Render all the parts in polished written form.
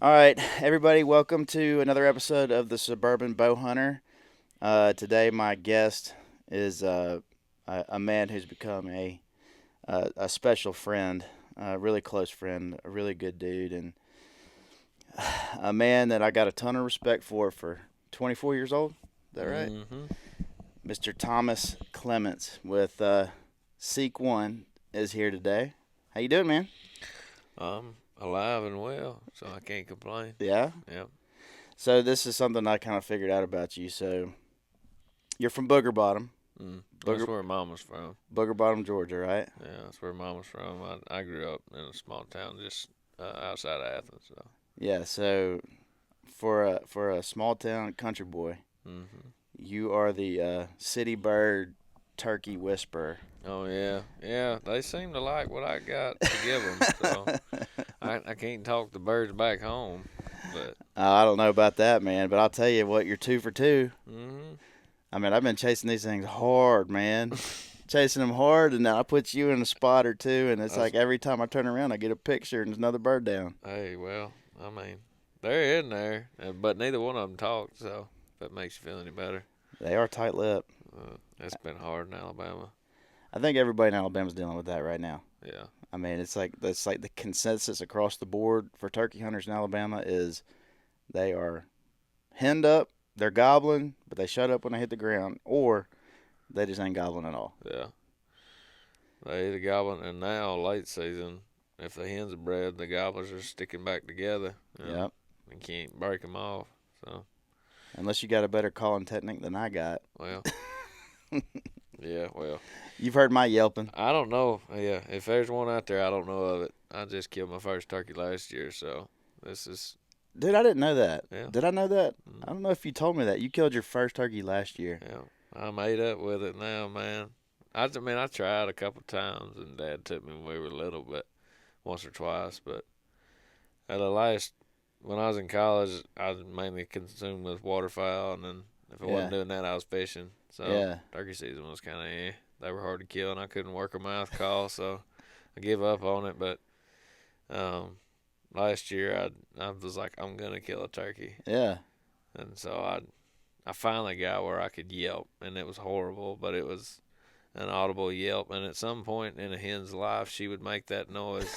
All right, everybody, welcome to another episode of the Suburban Bowhunter. Today, my guest is a man who's become a special friend, a really close friend, a really good dude, and a man that I got a ton of respect for 24 years old. Is that right? Mm-hmm. Mr. Thomas Clements with SeekOne is here today. How you doing, man? I'm alive and well, so I can't complain. Yeah. Yep. So this is something I kind of figured out about you. So you're from Booger Bottom. That's Booger where Mama's from. Booger Bottom, Georgia, right? Yeah, that's where Mama's from. I grew up in a small town just outside of Athens. So. Yeah. So for a small town country boy, Mm-hmm. you are the city bird, turkey whisperer. Oh yeah, yeah. They seem to like what I got to give them, so I can't talk the birds back home, but I don't know about that, man, but I'll tell you what, you're 2 for 2. mm-hmm. I mean, I've been chasing these things hard, man. Chasing them hard, and now I put you in a spot or two, and it's That's, like every time I turn around, I get a picture, and there's another bird down. hey, well, I mean, they're in there, but neither one of them talked, so if that makes you feel any better. They are tight-lipped. It's been hard in Alabama. I think everybody in Alabama's dealing with that right now. Yeah. I mean, it's like the consensus across the board for turkey hunters in Alabama is they are henned up, they're gobbling, but they shut up when they hit the ground, or they just ain't gobbling at all. Yeah. They the goblin, and now late season, if the hens are bred, the gobblers are sticking back together. Yep. And can't break them off. So, Unless you got a better calling technique than I got. well, yeah, well, You've heard my yelping. I don't know. Yeah, if there's one out there, I don't know of it. I just killed my first turkey last year, so this is Dude, I didn't know that. yeah, Did I know that? mm, I don't know if you told me that. You killed your first turkey last year. yeah. I'm ate up with it now, man. I mean, I tried a couple times, and Dad took me when we were little, but once or twice. But at the last, when I was in college, I was mainly consumed with waterfowl, and then if I wasn't Yeah. doing that, I was fishing. So Yeah. turkey season was kind of They were hard to kill, and I couldn't work a mouth call, so I gave up on it. But um, last year, I was like, I'm gonna kill a turkey, Yeah. and so I finally got where I could yelp, and it was horrible, but it was an audible yelp. And at some point in a hen's life, she would make that noise,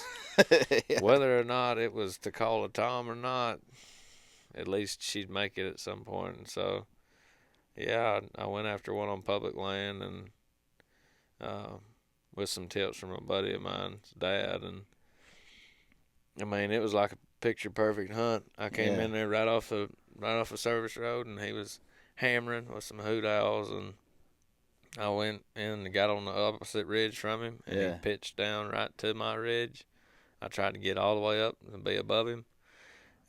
Yeah. whether or not it was to call a tom or not. At least she'd make it at some point. And so, yeah, I went after one on public land, and uh, with some tips from a buddy of mine's dad, and I mean, it was like a picture perfect hunt. I came Yeah. in there right off the service road, and he was hammering with some hoot owls, and I went in and got on the opposite ridge from him, and Yeah. he pitched down right to my ridge. I tried to get all the way up and be above him,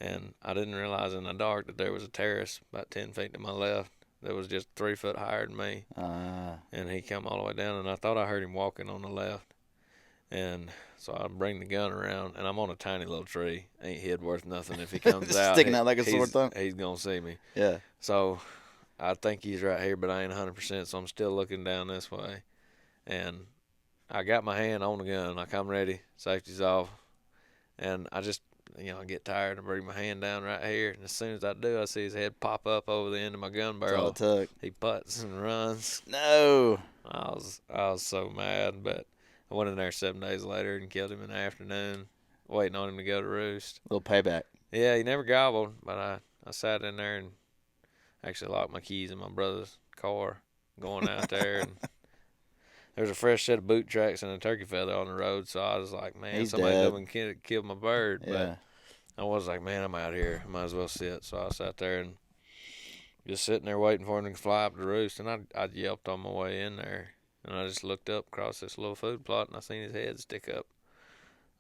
and I didn't realize in the dark that there was a terrace about 10 feet to my left that was just 3 foot higher than me, Uh, and he come all the way down, and I thought I heard him walking on the left. And so I bring the gun around, and I'm on a tiny little tree. Ain't hid worth nothing. If he comes out, Sticking out like a sore thumb. he's gonna see me. yeah. So I think he's right here, but I ain't 100%. So I'm still looking down this way, and I got my hand on the gun, like I'm ready. Safety's off, and I just I get tired and bring my hand down right here, and as soon as I do, I see his head pop up over the end of my gun That's all barrel. it took. He putts and runs. No. I was so mad, but I went in there 7 days later and killed him in the afternoon, waiting on him to go to roost. Little payback. Yeah, he never gobbled, but I sat in there and actually locked my keys in my brother's car going out there. And there was a fresh set of boot tracks and a turkey feather on the road, so I was like, man, He's somebody dead. come and killed my bird. Yeah. But I was like, man, I'm out here. I might as well sit. So I sat there and just sitting there waiting for him to fly up to roost, and I yelped on my way in there. And I just looked up across this little food plot, and I seen his head stick up.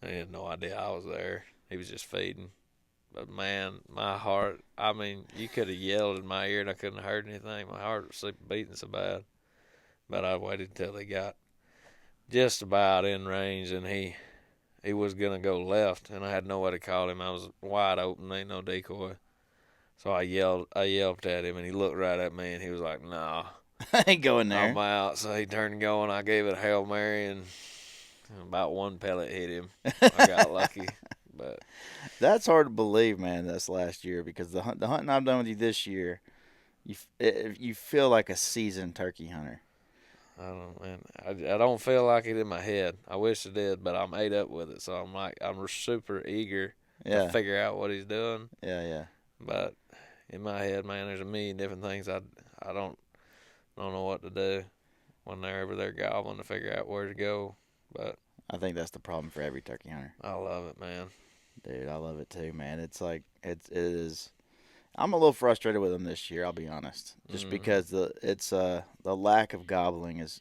I had no idea I was there. He was just feeding. But man, my heart, I mean, you could have yelled in my ear and I couldn't have heard anything. My heart was beating so bad. But I waited until he got just about in range, and he was going to go left, and I had no way to call him. I was wide open, ain't no decoy. So I yelped at him, and he looked right at me, and he was like, nah, I ain't going there. I'm out. So he turned and going. I gave it a Hail Mary, and about one pellet hit him. I got lucky. But That's hard to believe, man. That's last year because the hunting I've done with you this year, you feel like a seasoned turkey hunter. I don't, man. I don't feel like it in my head. I wish I did, but I'm ate up with it. So I'm super eager to Yeah, figure out what he's doing. yeah. But in my head, man, there's a million different things I don't know what to do whenever they're gobbling to figure out where to go. But I think that's the problem for every turkey hunter. I love it, man. Dude, I love it too, man. It's like it is. I'm a little frustrated with them this year. I'll be honest, just Mm-hmm. because the lack of gobbling is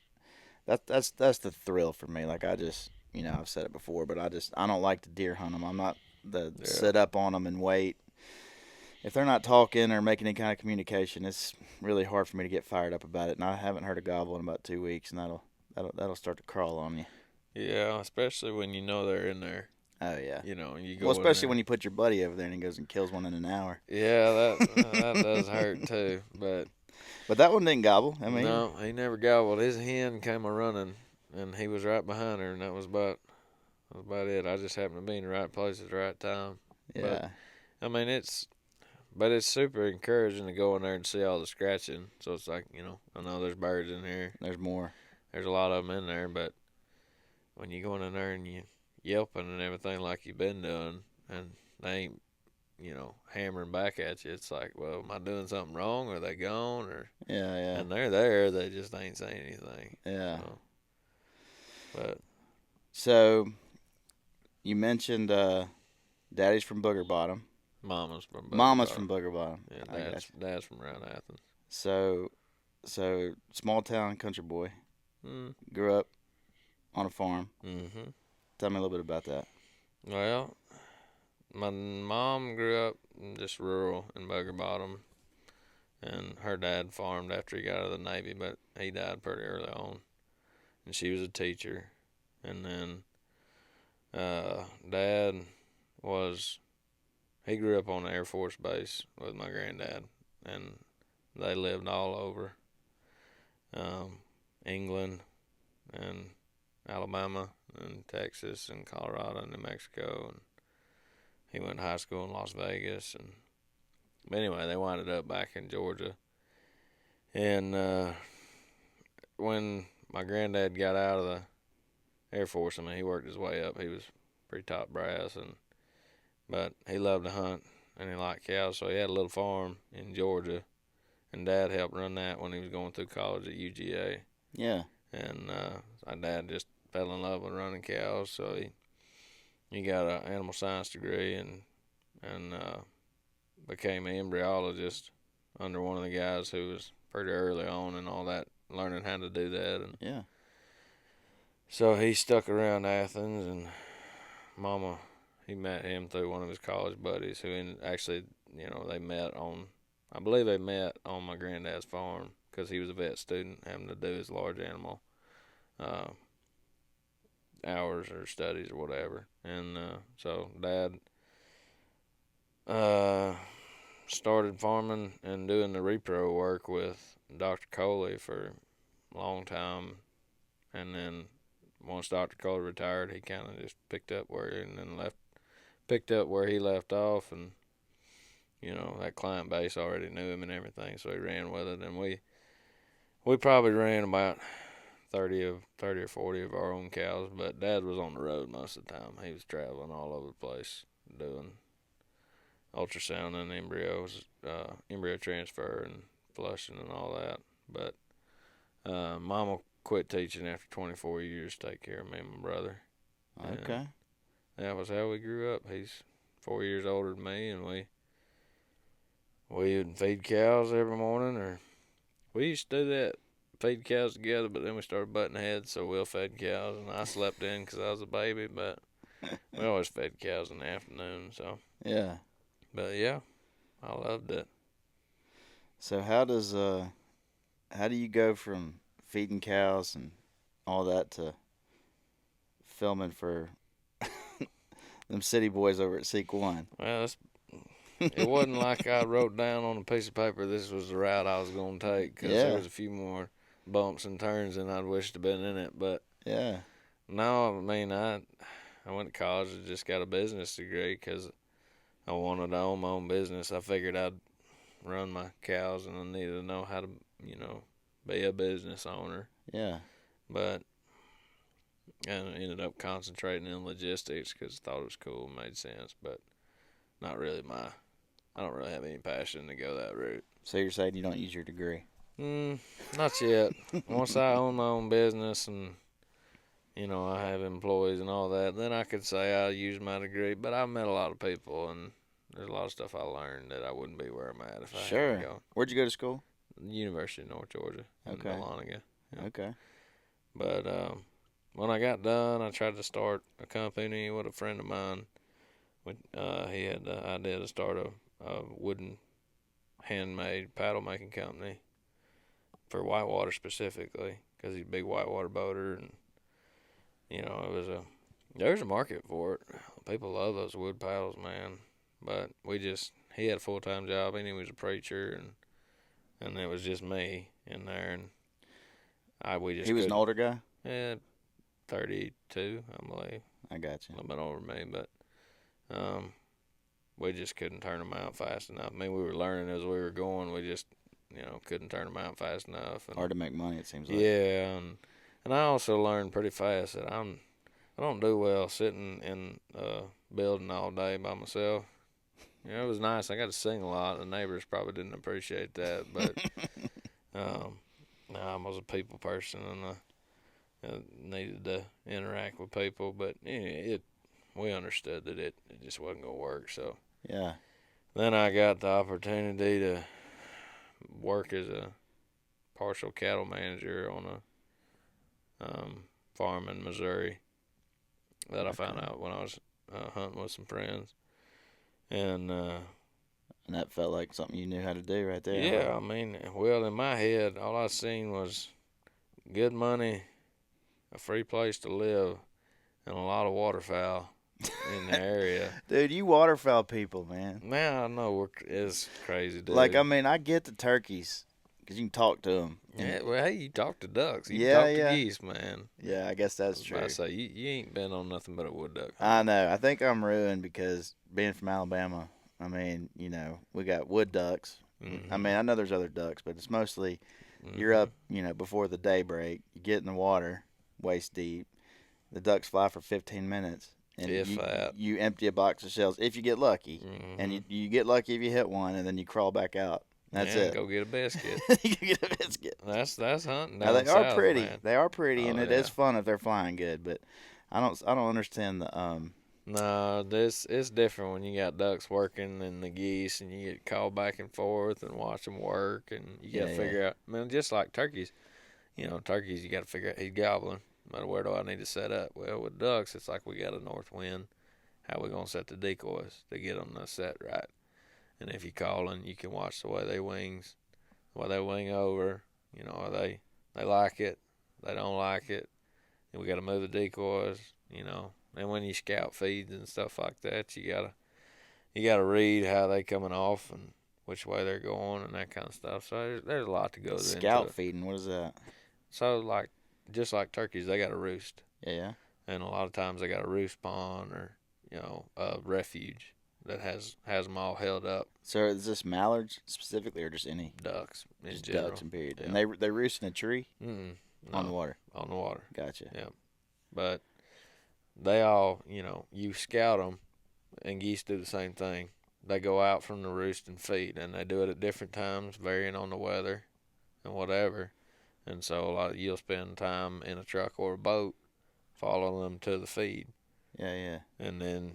that's the thrill for me. Like I just I've said it before, but I don't like to deer hunt them. I'm not the Yeah. sit up on them and wait. If they're not talking or making any kind of communication, it's really hard for me to get fired up about it. And I haven't heard a gobble in about 2 weeks, and that'll start to crawl on you. Yeah, especially when you know they're in there. Oh yeah. And you Well, go in especially there. when you put your buddy over there and he goes and kills one in an hour. Yeah, that does hurt too. But But that one didn't gobble. I mean, no, he never gobbled. His hen came a running, and he was right behind her, and that was about it. I just happened to be in the right place at the right time. But yeah, I mean, it's super encouraging to go in there and see all the scratching. So it's like, I know there's birds in here. there's more. There's a lot of them in there, but when you go in there and you yelping and everything like you've been doing, and they ain't, hammering back at you, it's like, well, am I doing something wrong? Are they gone? Or Yeah, yeah, and they're there, they just ain't saying anything. yeah. So, but So you mentioned Daddy's from Booger Bottom. mama's from Booger Mama's from Bottom. Booger Bottom. Yeah, I got you. dad's from around Athens. So small town country boy. Mm. Grew up on a farm. Mm-hmm. Tell me a little bit about that. Well, my mom grew up just rural in Booger Bottom, and her dad farmed after he got out of the Navy, but he died pretty early on. And she was a teacher. And then dad he grew up on the Air Force Base with my granddad, and they lived all over England and Alabama and Texas and Colorado and New Mexico, and he went to high school in Las Vegas. And but anyway, they winded up back in Georgia. And when my granddad got out of the Air Force, I mean, he worked his way up. He was pretty top brass, but he loved to hunt and he liked cows, so he had a little farm in Georgia. And Dad helped run that when he was going through college at UGA. Yeah. And my dad just fell in love with running cows, so he got an animal science degree and became an embryologist under one of the guys who was pretty early on and all that, learning how to do that. And Yeah. so he stuck around Athens, and Mama, he met him through one of his college buddies who actually, I believe they met on my granddad's farm because he was a vet student having to do his large animal uh, hours or studies or whatever. And so Dad started farming and doing the repro work with Dr. Coley for a long time. And then once Dr. Coley retired, he kind of just picked up where he left off, and that client base already knew him and everything, so he ran with it. And we probably ran about 30 or 40 of our own cows, but Dad was on the road most of the time. He was traveling all over the place doing ultrasound and embryos, embryo transfer and flushing and all that. But Mama quit teaching after 24 years to take care of me and my brother. Okay. And that was how we grew up. He's 4 years older than me, and we would feed cows every morning, or we used to do that, feed cows together, but then we started butting heads, so Will fed cows, and I slept in because I was a baby, but we always fed cows in the afternoon, so. Yeah. But yeah, I loved it. So how do you go from feeding cows and all that to filming for them city boys over at SeekOne? Well, it wasn't like I wrote down on a piece of paper this was the route I was going to take, because Yeah. there was a few more bumps and turns than I'd wished to have been in it. But Yeah. no, I mean, I went to college and just got a business degree because I wanted to own my own business. I figured I'd run my cows and I needed to know how to, you know, be a business owner. Yeah. But and I ended up concentrating in logistics because I thought it was cool and made sense. But not really I don't really have any passion to go that route. So you're saying you don't use your degree? Not yet. Once I own my own business and I have employees and all that, then I could say I use my degree. But I've met a lot of people, and there's a lot of stuff I learned that I wouldn't be where I'm at if I hadn't gone. Where'd you go to school? University of North Georgia in Okay. Dahlonega. Yeah. Okay. But when I got done, I tried to start a company with a friend of mine. He had the idea to start a wooden handmade paddle making company for whitewater specifically because he's a big whitewater boater, and there's a market for it. People love those wood paddles, man. But he had a full-time job and he was a preacher, and it was just me in there, and we just He was an couldn't. older guy? Yeah, 32, I believe. I got you. A little bit older than me, but we just couldn't turn them out fast enough. I mean, we were learning as we were going. We just, couldn't turn them out fast enough. And, hard to make money, it seems like. yeah, and I also learned pretty fast that I don't do well sitting in a building all day by myself. It was nice. I got to sing a lot. The neighbors probably didn't appreciate that, but I was a people person, and I needed to interact with people. But we understood that it just wasn't gonna work. So yeah. then I got the opportunity to work as a partial cattle manager on a farm in Missouri that I found out when I was hunting with some friends, and that felt like something you knew how to do right there. yeah, I mean, well, in my head, all I seen was good money, a free place to live, and a lot of waterfowl in the area. Dude, you waterfowl people, man. Man, I know it's crazy, dude. Like, I mean, I get the turkeys because you can talk to them. Yeah, well, hey, you talk to ducks. You Yeah, talk yeah. to geese, man. Yeah, I guess I that's was true. about to say, you ain't been on nothing but a wood duck. I know. I think I'm ruined because being from Alabama, I mean, we got wood ducks. Mm-hmm. I mean, I know there's other ducks, but it's mostly you're up, before the daybreak. You get in the water, waist deep. The ducks fly for 15 minutes. And you empty a box of shells if you get lucky. Mm-hmm. And you get lucky if you hit one, and then you crawl back out. That's it. Go get a biscuit. You get a biscuit. That's hunting. Now, they south, are pretty. Man. They are pretty, and it is yeah. fun if they're flying good. But I don't understand the No, it's different when you got ducks working and the geese, and you get called back and forth and watch them work, and you got to figure out. I mean, just like turkeys, turkeys you got to figure out he's gobbling. No matter where do I need to set up? Well, with ducks, it's like we got a north wind. How we gonna set the decoys to get them to set right? And if you call them, you can watch the way they wing over. They like it, they don't like it, and we got to move the decoys. And when you scout feeds and stuff like that, you gotta read how they coming off and which way they're going and that kind of stuff. So there's a lot to go into it. Scout feeding. What is that? So just like turkeys, they got a roost. Yeah. And a lot of times they got a roost pond or a refuge that has them all held up. So is this mallards specifically, or just any ducks in just general? Ducks in period. Yeah. And they roost in a tree. No, on the water. On the water. Gotcha. Yeah, but they all you scout them, and geese do the same thing. They go out from the roost and feed, and they do it at different times, varying on the weather and whatever. And so you'll spend time in a truck or a boat following them to the feed. Yeah, yeah. And then,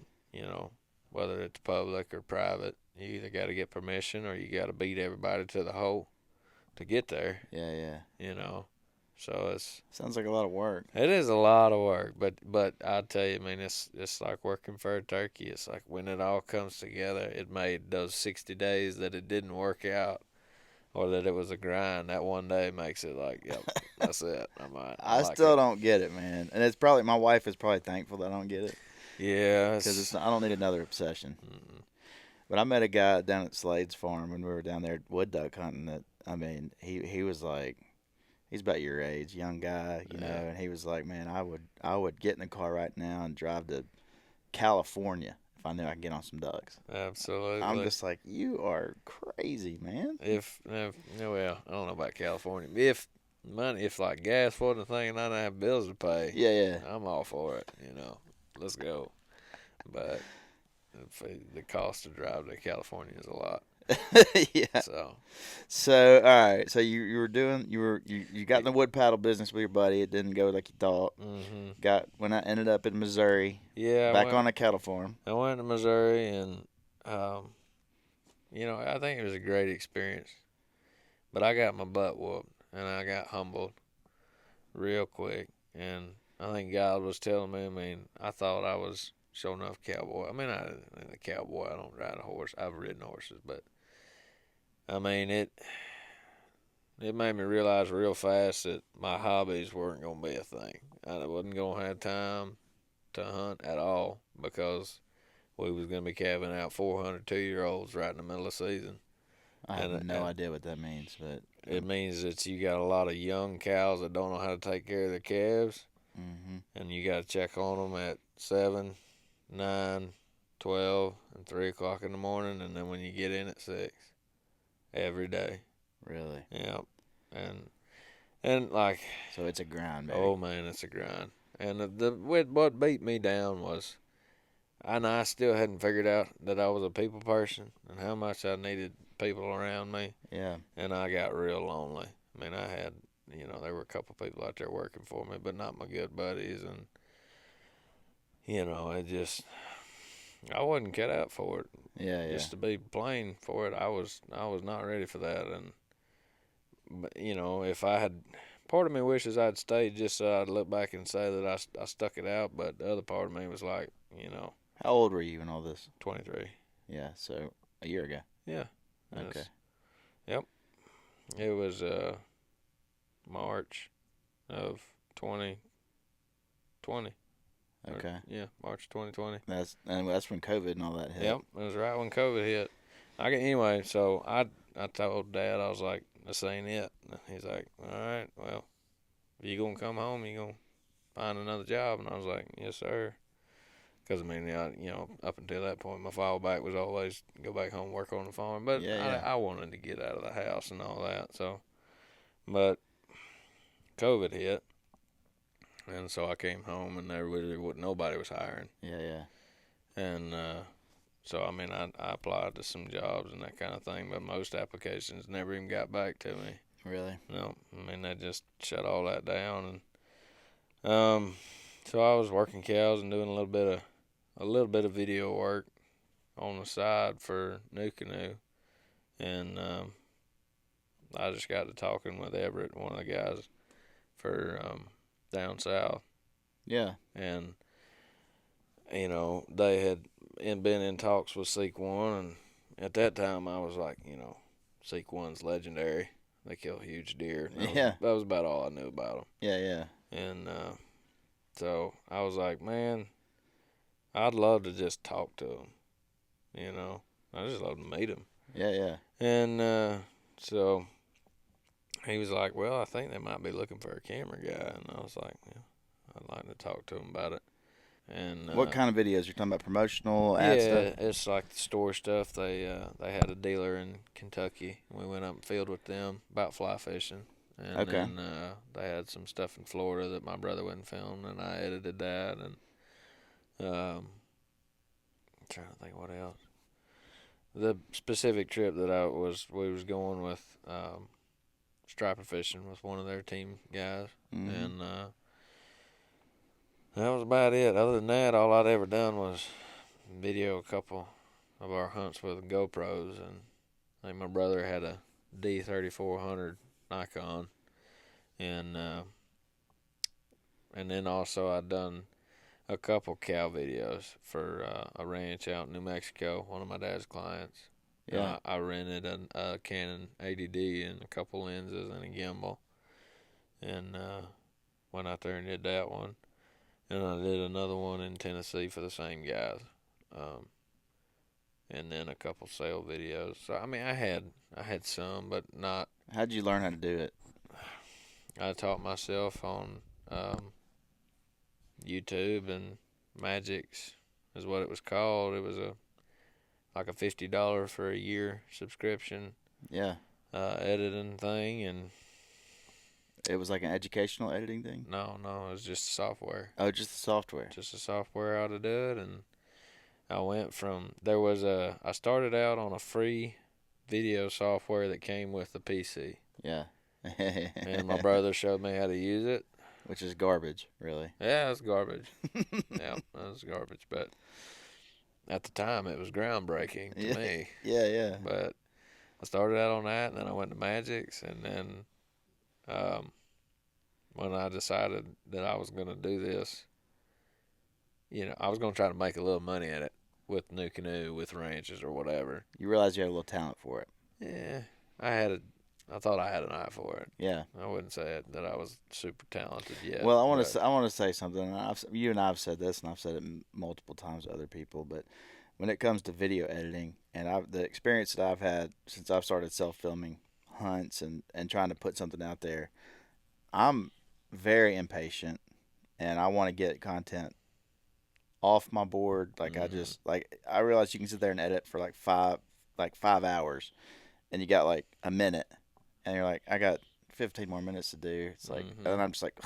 whether it's public or private, you either got to get permission or you got to beat everybody to the hole to get there. Yeah, yeah. So sounds like a lot of work. It is a lot of work, but I tell you, man, it's like working for a turkey. It's like when it all comes together, it made those 60 days that it didn't work out or that it was a grind. That one day makes it like, yep, that's it. I still don't get it, man. And it's probably, my wife is probably thankful that I don't get it. Yeah. Because I don't need another obsession. Mm-mm. But I met a guy down at Slade's farm when we were down there wood duck hunting that, I mean, he was like, he's about your age, young guy, and he was like, man, I would get in the car right now and drive to California if I knew I could get on some ducks. I'm Absolutely. just like, you are crazy, man. If well, I don't know about California. If like gas wasn't a thing and I didn't have bills to pay, Yeah, I'm all for it. Let's go. But the cost to drive to California is a lot. yeah. Yeah. So So, all right. So you were doing you got in the wood paddle business with your buddy. It didn't go like you thought. hmm Got when I ended up in Missouri, yeah, back on a cattle farm. I went to Missouri and um, I think it was a great experience. But I got my butt whooped and I got humbled real quick. And I think God was telling me. I mean, I thought I was sure enough cowboy. I mean, I'm a cowboy. I don't ride a horse. I've ridden horses, but I mean It made me realize real fast that my hobbies weren't gonna be a thing. I wasn't gonna have time to hunt at all because we was gonna be calving out 400 2-year-olds right in the middle of the season, I have and no idea what that means, but it means that you got a lot of young cows that don't know how to take care of their calves, hmm and you got to check on them at 7, 9, 12, and 3 o'clock in the morning, and then when you get in at 6 every day. really. Yeah, and like, So it's a grind, baby. oh man, it's a grind. And what beat me down was, I still hadn't figured out that I was a people person and how much I needed people around me. Yeah, And I got real lonely. I mean, I had, there were a couple people out there working for me, but not my good buddies. And, it just, I wasn't cut out for it. yeah, yeah, Just to be plain for it, I was not ready for that. And, but, if I had, part of me wishes I'd stayed just so I'd look back and say that I stuck it out. But the other part of me was like, How old were you in all this? 23. Yeah, so a year ago. Yeah. Okay. Yep. It was March of 2020. Okay. Yeah, March 2020. That's when COVID and all that hit. Yep, it was right when COVID hit. Anyway, so I told Dad, I was like, this ain't it. He's like, all right, well, you gonna come home, you gonna find another job, and I was like, yes, sir. Because I mean, up until that point, my fallback was always go back home, work on the farm. But Yeah, I, yeah. I wanted to get out of the house and all that. So, but COVID hit, and so I came home, and nobody was hiring. Yeah, yeah. And so I mean, I applied to some jobs and that kind of thing, but most applications never even got back to me. Really? No, I mean they just shut all that down, and so I was working cows and doing a little bit of video work on the side for New Canoe, and I just got to talking with Everett, one of the guys for down south, Yeah. and they had been in talks with SeekOne, and at that time I was like, SeekOne's legendary. They kill huge deer. Yeah. That was about all I knew about them. Yeah, yeah. And so I was like, man, I'd love to just talk to them. I just love to meet them. Yeah, yeah. And so he was like, well, I think they might be looking for a camera guy. And I was like, yeah, I'd like to talk to him about it. And What kind of videos? You're talking about promotional ad stuff? yeah, it's like the store stuff. They had a dealer in Kentucky. We went up and field with them about fly fishing, and Okay. then they had some stuff in Florida that my brother wouldn't film, and I edited that. And I'm trying to think what else. The specific trip that we was going with striper fishing with one of their team guys, Mm-hmm. and that was about it. Other than that, all I'd ever done was video a couple of our hunts with GoPros, and I think my brother had a D3400 Nikon, and then also I'd done a couple cow videos for a ranch out in New Mexico, one of my dad's clients. Yeah. I rented a Canon 80D and a couple lenses and a gimbal, and went out there and did that one. And I did another one in Tennessee for the same guys. And then a couple sale videos. So I mean, I had some, but not. How'd you learn how to do it? I taught myself on YouTube and Magix, is what it was called. It was like a $50 for a year subscription. Yeah. Editing thing, and It was like an educational editing thing. no, it was just software. Oh, just the software. Just the software how to do it, and I went from I started out on a free video software that came with the PC. Yeah. And my brother showed me how to use it. Which is garbage, really. Yeah, it's garbage. Yeah, it was garbage, but at the time it was groundbreaking to me. Yeah. But I started out on that, and then I went to Magix, and then when I decided that I was going to do this, I was going to try to make a little money at it with New Canoe, with ranches or whatever. You realize you had a little talent for it. Yeah, I thought I had an eye for it. Yeah. I wouldn't say that I was super talented yet. Well, I want to say something. You and I have said this, and I've said it multiple times to other people. But when it comes to video editing, and the experience that I've had since I've started self-filming hunts and trying to put something out there, I'm very impatient, and I want to get content off my board. Like I realize you can sit there and edit for like 5 hours, and you got like a minute, and you're like, I got 15 more minutes to do. It's like, and I'm just like,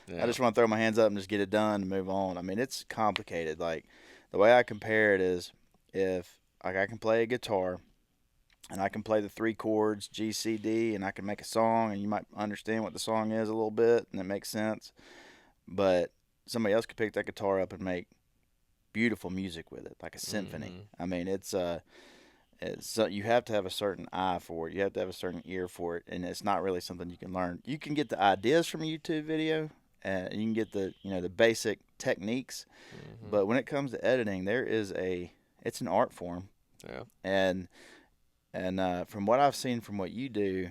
Yeah. I just want to throw my hands up and just get it done and move on. I mean, it's complicated. Like the way I compare it is, if like I can play a guitar, and I can play the 3 chords G C D, and I can make a song, and you might understand what the song is a little bit, and it makes sense. But somebody else could pick that guitar up and make beautiful music with it, like a symphony. I mean, it's you have to have a certain eye for it. You have to have a certain ear for it, and it's not really something you can learn. You can get the ideas from a YouTube video, and you can get the basic techniques. But when it comes to editing, it's an art form. Yeah. And from what I've seen from what you do,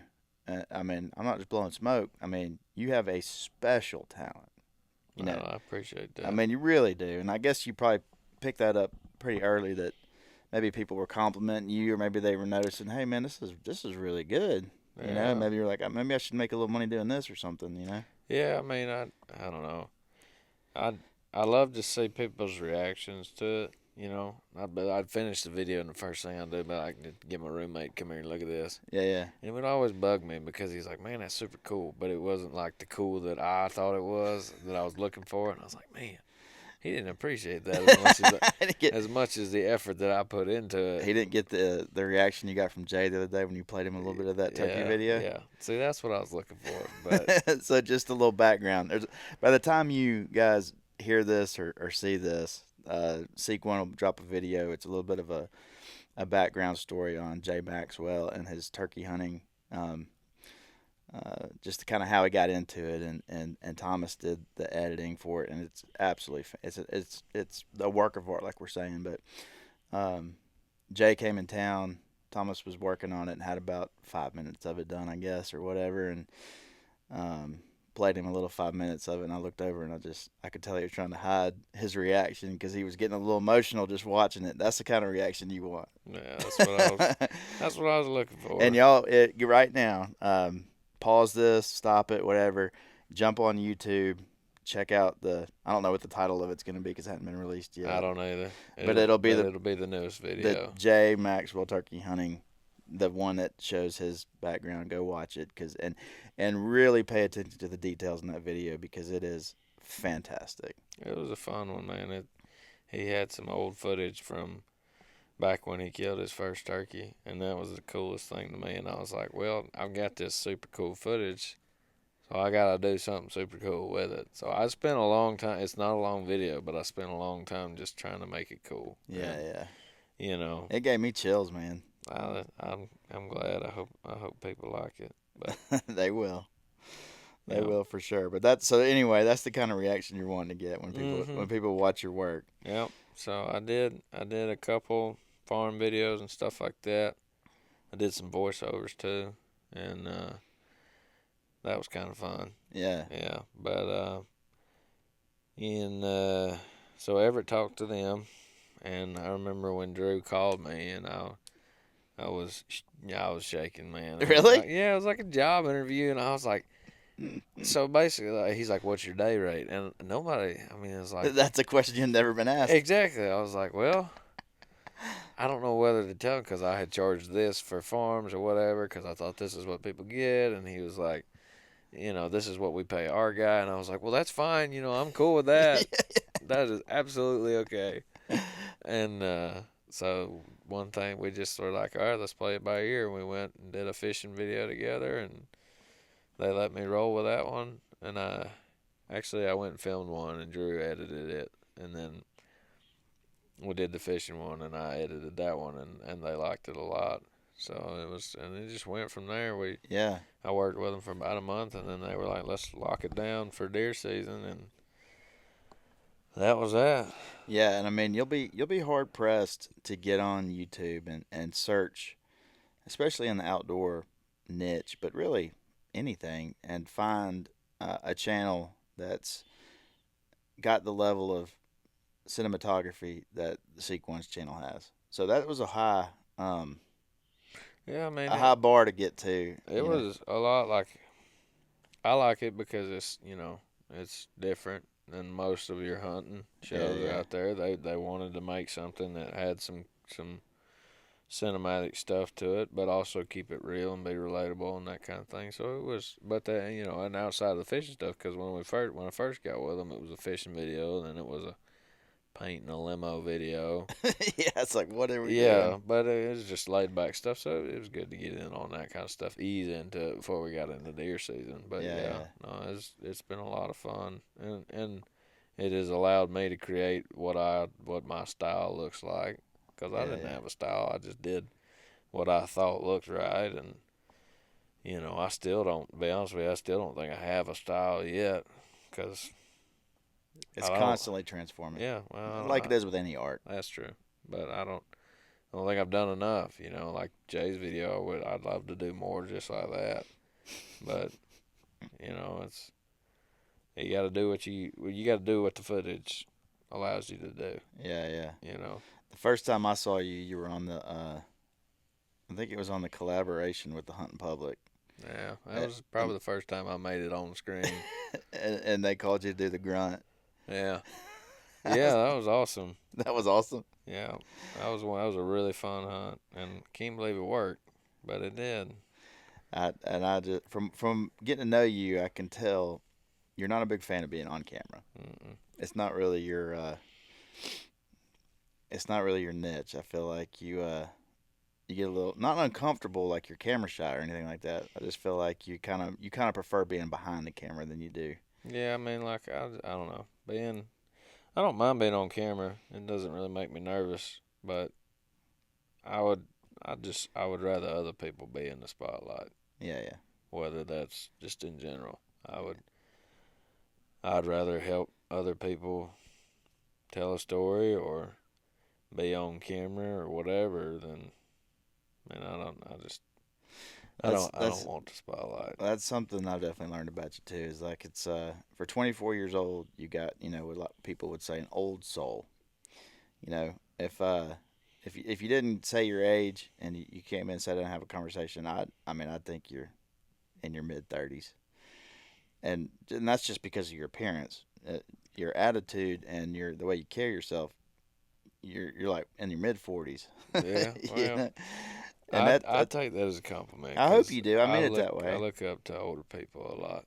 I mean, I'm not just blowing smoke. I mean, you have a special talent. I appreciate that. I mean, you really do. And I guess you probably picked that up pretty early, that maybe people were complimenting you, or maybe they were noticing, hey, man, this is really good. Yeah. Maybe you're like, maybe I should make a little money doing this or something, Yeah, I mean, I don't know. I love to see people's reactions to it. I'd finish the video, and the first thing I'd do, I could get my roommate, come here and look at this. Yeah. And it would always bug me, because he's like, man, that's super cool. But it wasn't like the cool that I thought it was, that I was looking for. And I was like, man, he didn't appreciate that as much as the effort that I put into it. He didn't get the reaction you got from Jay the other day when you played him a little bit of that turkey video. Yeah. See, that's what I was looking for. But So just a little background. By the time you guys hear this or see this, SeekOne will drop a video. It's a little bit of a background story on Jay Maxwell and his turkey hunting, just kind of how he got into it, and Thomas did the editing for it, and it's absolutely it's a work of art, like we're saying. But Jay came in town. Thomas was working on it and had about 5 minutes of it done, I guess, or whatever, and played him a little 5 minutes of it, and I looked over, and I could tell he was trying to hide his reaction, because he was getting a little emotional just watching it. That's the kind of reaction you want. yeah, that's what I was looking for. And y'all, right now, pause this, stop it, whatever. Jump on YouTube, check out I don't know what the title of it's going to be, because it hasn't been released yet. I don't either. But it'll be the newest video. The Jay Maxwell turkey hunting, the one that shows his background. Go watch it, and really pay attention to the details in that video, because it is fantastic. It was a fun one, man. He had some old footage from back when he killed his first turkey, and that was the coolest thing to me. And I was like, well, I've got this super cool footage, so I got to do something super cool with it. So I spent a long time. It's not a long video, but I spent a long time just trying to make it cool. Yeah. It gave me chills, man. I'm glad. I hope people like it. But They will. They will for sure. But that's the kind of reaction you're wanting to get when people watch your work. Yep. So I did a couple farm videos and stuff like that. I did some voiceovers too, and that was kind of fun. Yeah. Yeah. But so Everett talked to them, and I remember when Drew called me, and I was shaking, man. Really? It was like a job interview, and I was like, So basically, like, he's like, "What's your day rate?" And nobody, I mean, it's like, That's a question you've never been asked. exactly. I was like, well, I don't know whether to tell him because I had charged this for farms or whatever because I thought this is what people get, and he was like, this is what we pay our guy, and I was like, well, that's fine. I'm cool with that. That is absolutely okay. And so one thing we just were like, all right, let's play it by ear. And we went and did a fishing video together, and they let me roll with that one. And I went and filmed one, and Drew edited it, and then we did the fishing one, and I edited that one, and they liked it a lot. So and it just went from there. Yeah. I worked with them for about a month, and then they were like, let's lock it down for deer season, and that was that. Yeah, and I mean you'll be hard pressed to get on YouTube and search, especially in the outdoor niche, but really anything, and find a channel that's got the level of cinematography that the SeekOne's channel has. So that was um, Yeah, I mean, a high bar to get to. it was a lot like, I like it because it's different than most of your hunting Yeah, shows yeah, out there. They wanted to make something that had some cinematic stuff to it, but also keep it real and be relatable and that kind of thing. So it was, but and outside of the fishing stuff, because when I first got with them, it was a fishing video, and then it was a painting a limo video. yeah. It's like what are we doing? Yeah, but it was just laid back stuff, so it was good to get in on that kind of stuff, ease into it before we got into deer season. But Yeah, yeah, yeah, no, it's been a lot of fun, and it has allowed me to create what my style looks like, because I yeah, didn't yeah. have a style. I just did what I thought looked right, and I still don't. To be honest with you, I still don't think I have a style yet, because It's I don't. constantly transforming, Yeah, well, like it is with any art. that's true, but I don't think I've done enough. Like Jay's video, I'd love to do more just like that. But it's you got to do you got to do what the footage allows you to do. Yeah, yeah. You know. The first time I saw you, you were on the I think it was on the collaboration with the Hunting Public. Yeah, that Uh, was probably the first time I made it on screen. and they called you to do the grunt. Yeah, yeah, that was awesome. That was awesome. Yeah, that was a really fun hunt, and can't believe it worked, but it did. I just from getting to know you, I can tell you're not a big fan of being on camera. Mm-mm. It's not really your it's not really your niche. I feel like you get a little not uncomfortable like you're camera shy or anything like that. I just feel like you kind of prefer being behind the camera than you do. Yeah, I mean, like I don't know, I don't mind being on camera. It doesn't really make me nervous, but I would I would rather other people be in the spotlight, Yeah, yeah. whether that's just in general. I'd rather help other people tell a story or be on camera or whatever than, man, That's I don't that's want the spotlight. that's something I've definitely learned about you too. Is like it's for 24 years old, you got what a lot of people would say an old soul. You know, if you didn't say your age and you came in and sat down and have a conversation, I think you're in your mid 30s, and that's just because of your appearance, your attitude, and the way you carry yourself. You're like in your mid 40s. Yeah, you well, know? And I take that as a compliment I hope because you do. I mean it that I way. look up to older people a lot.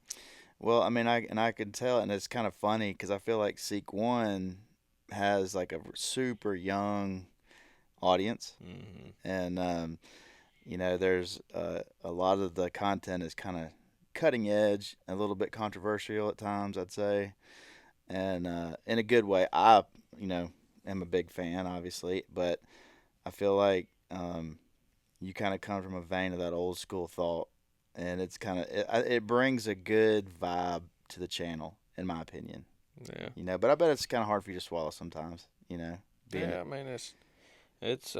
Well, I mean, I can tell, and it's kind of funny because I feel like SeekOne has like a super young audience, Hmm. and there's a lot of the content is kind of cutting edge, a little bit controversial at times, I'd say, and in a good way. I am a big fan, obviously, but I feel like you kind of come from a vein of that old school thought, and it's kind of it brings a good vibe to the channel, in my opinion. Yeah, But I bet it's kind of hard for you to swallow sometimes. Being yeah. I mean, it's it's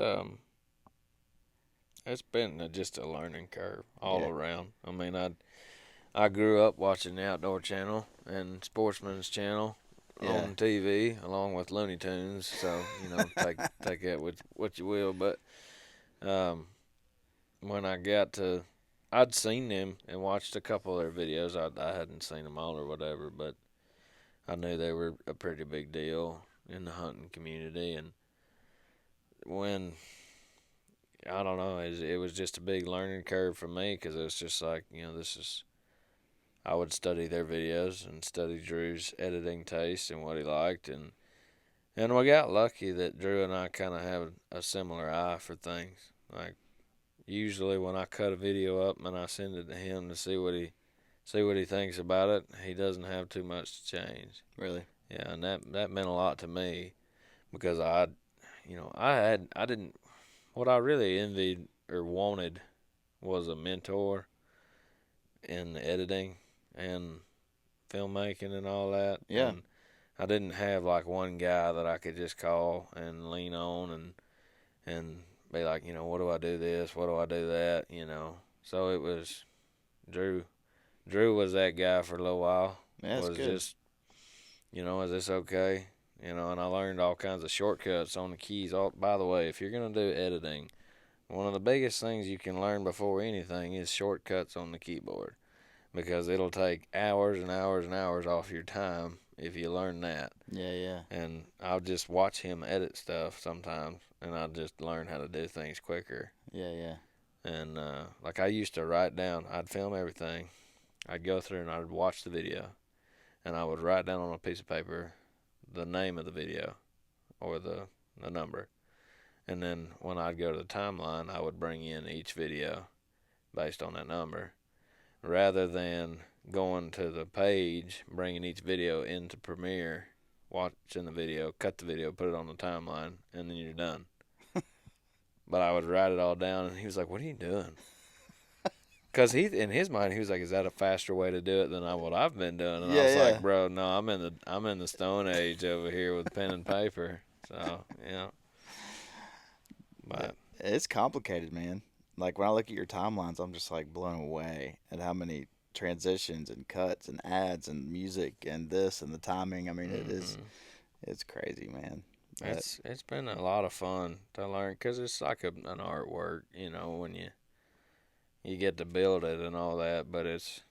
been just a learning curve all yeah, around. I mean, I grew up watching the Outdoor Channel and Sportsman's Channel yeah, on TV along with Looney Tunes. So take that with what you will. But um, when I got to I'd seen them and watched a couple of their videos. I hadn't seen them all or whatever, but I knew they were a pretty big deal in the hunting community. And when I don't know, it was just a big learning curve for me because it was just like, this is. I would study their videos and study Drew's editing taste and what he liked, and we got lucky that Drew and I kind of have a similar eye for things. Like usually when I cut a video up and I send it to him to see what he thinks about it, he doesn't have too much to change. Really? Yeah, and that meant a lot to me because I didn't. What I really envied or wanted was a mentor in editing and filmmaking and all that. Yeah. And I didn't have like one guy that I could just call and lean on and be like, what do I do this? What do I do that? So it was Drew. Drew was that guy for a little while. Yeah, that's Was good. just, is this okay? And I learned all kinds of shortcuts on the keys. By the way, if you're going to do editing, one of the biggest things you can learn before anything is shortcuts on the keyboard because it'll take hours and hours and hours off your time if you learn that. Yeah, yeah. And I'll just watch him edit stuff sometimes, and I'll just learn how to do things quicker. Yeah, yeah. And like I used to write down, I'd film everything, I'd go through and I'd watch the video, and I would write down on a piece of paper the name of the video or the number. And then when I'd go to the timeline, I would bring in each video based on that number rather than going to the page, bringing each video into Premiere, watching the video, cut the video, put it on the timeline, and then you're done. But I would write it all down, and he was like, "What are you doing?" Because in his mind, he was like, "Is that a faster way to do it than what I've been doing?" And I was like, "Bro, no, I'm in the Stone Age over here with pen and paper." So yeah, but It's complicated, man. Like when I look at your timelines, I'm just like blown away at how many transitions and cuts and ads and music and this and the timing. I mean, mm-hmm. it's crazy, man. But It's been a lot of fun to learn because it's like an artwork, when you get to build it and all that. But it's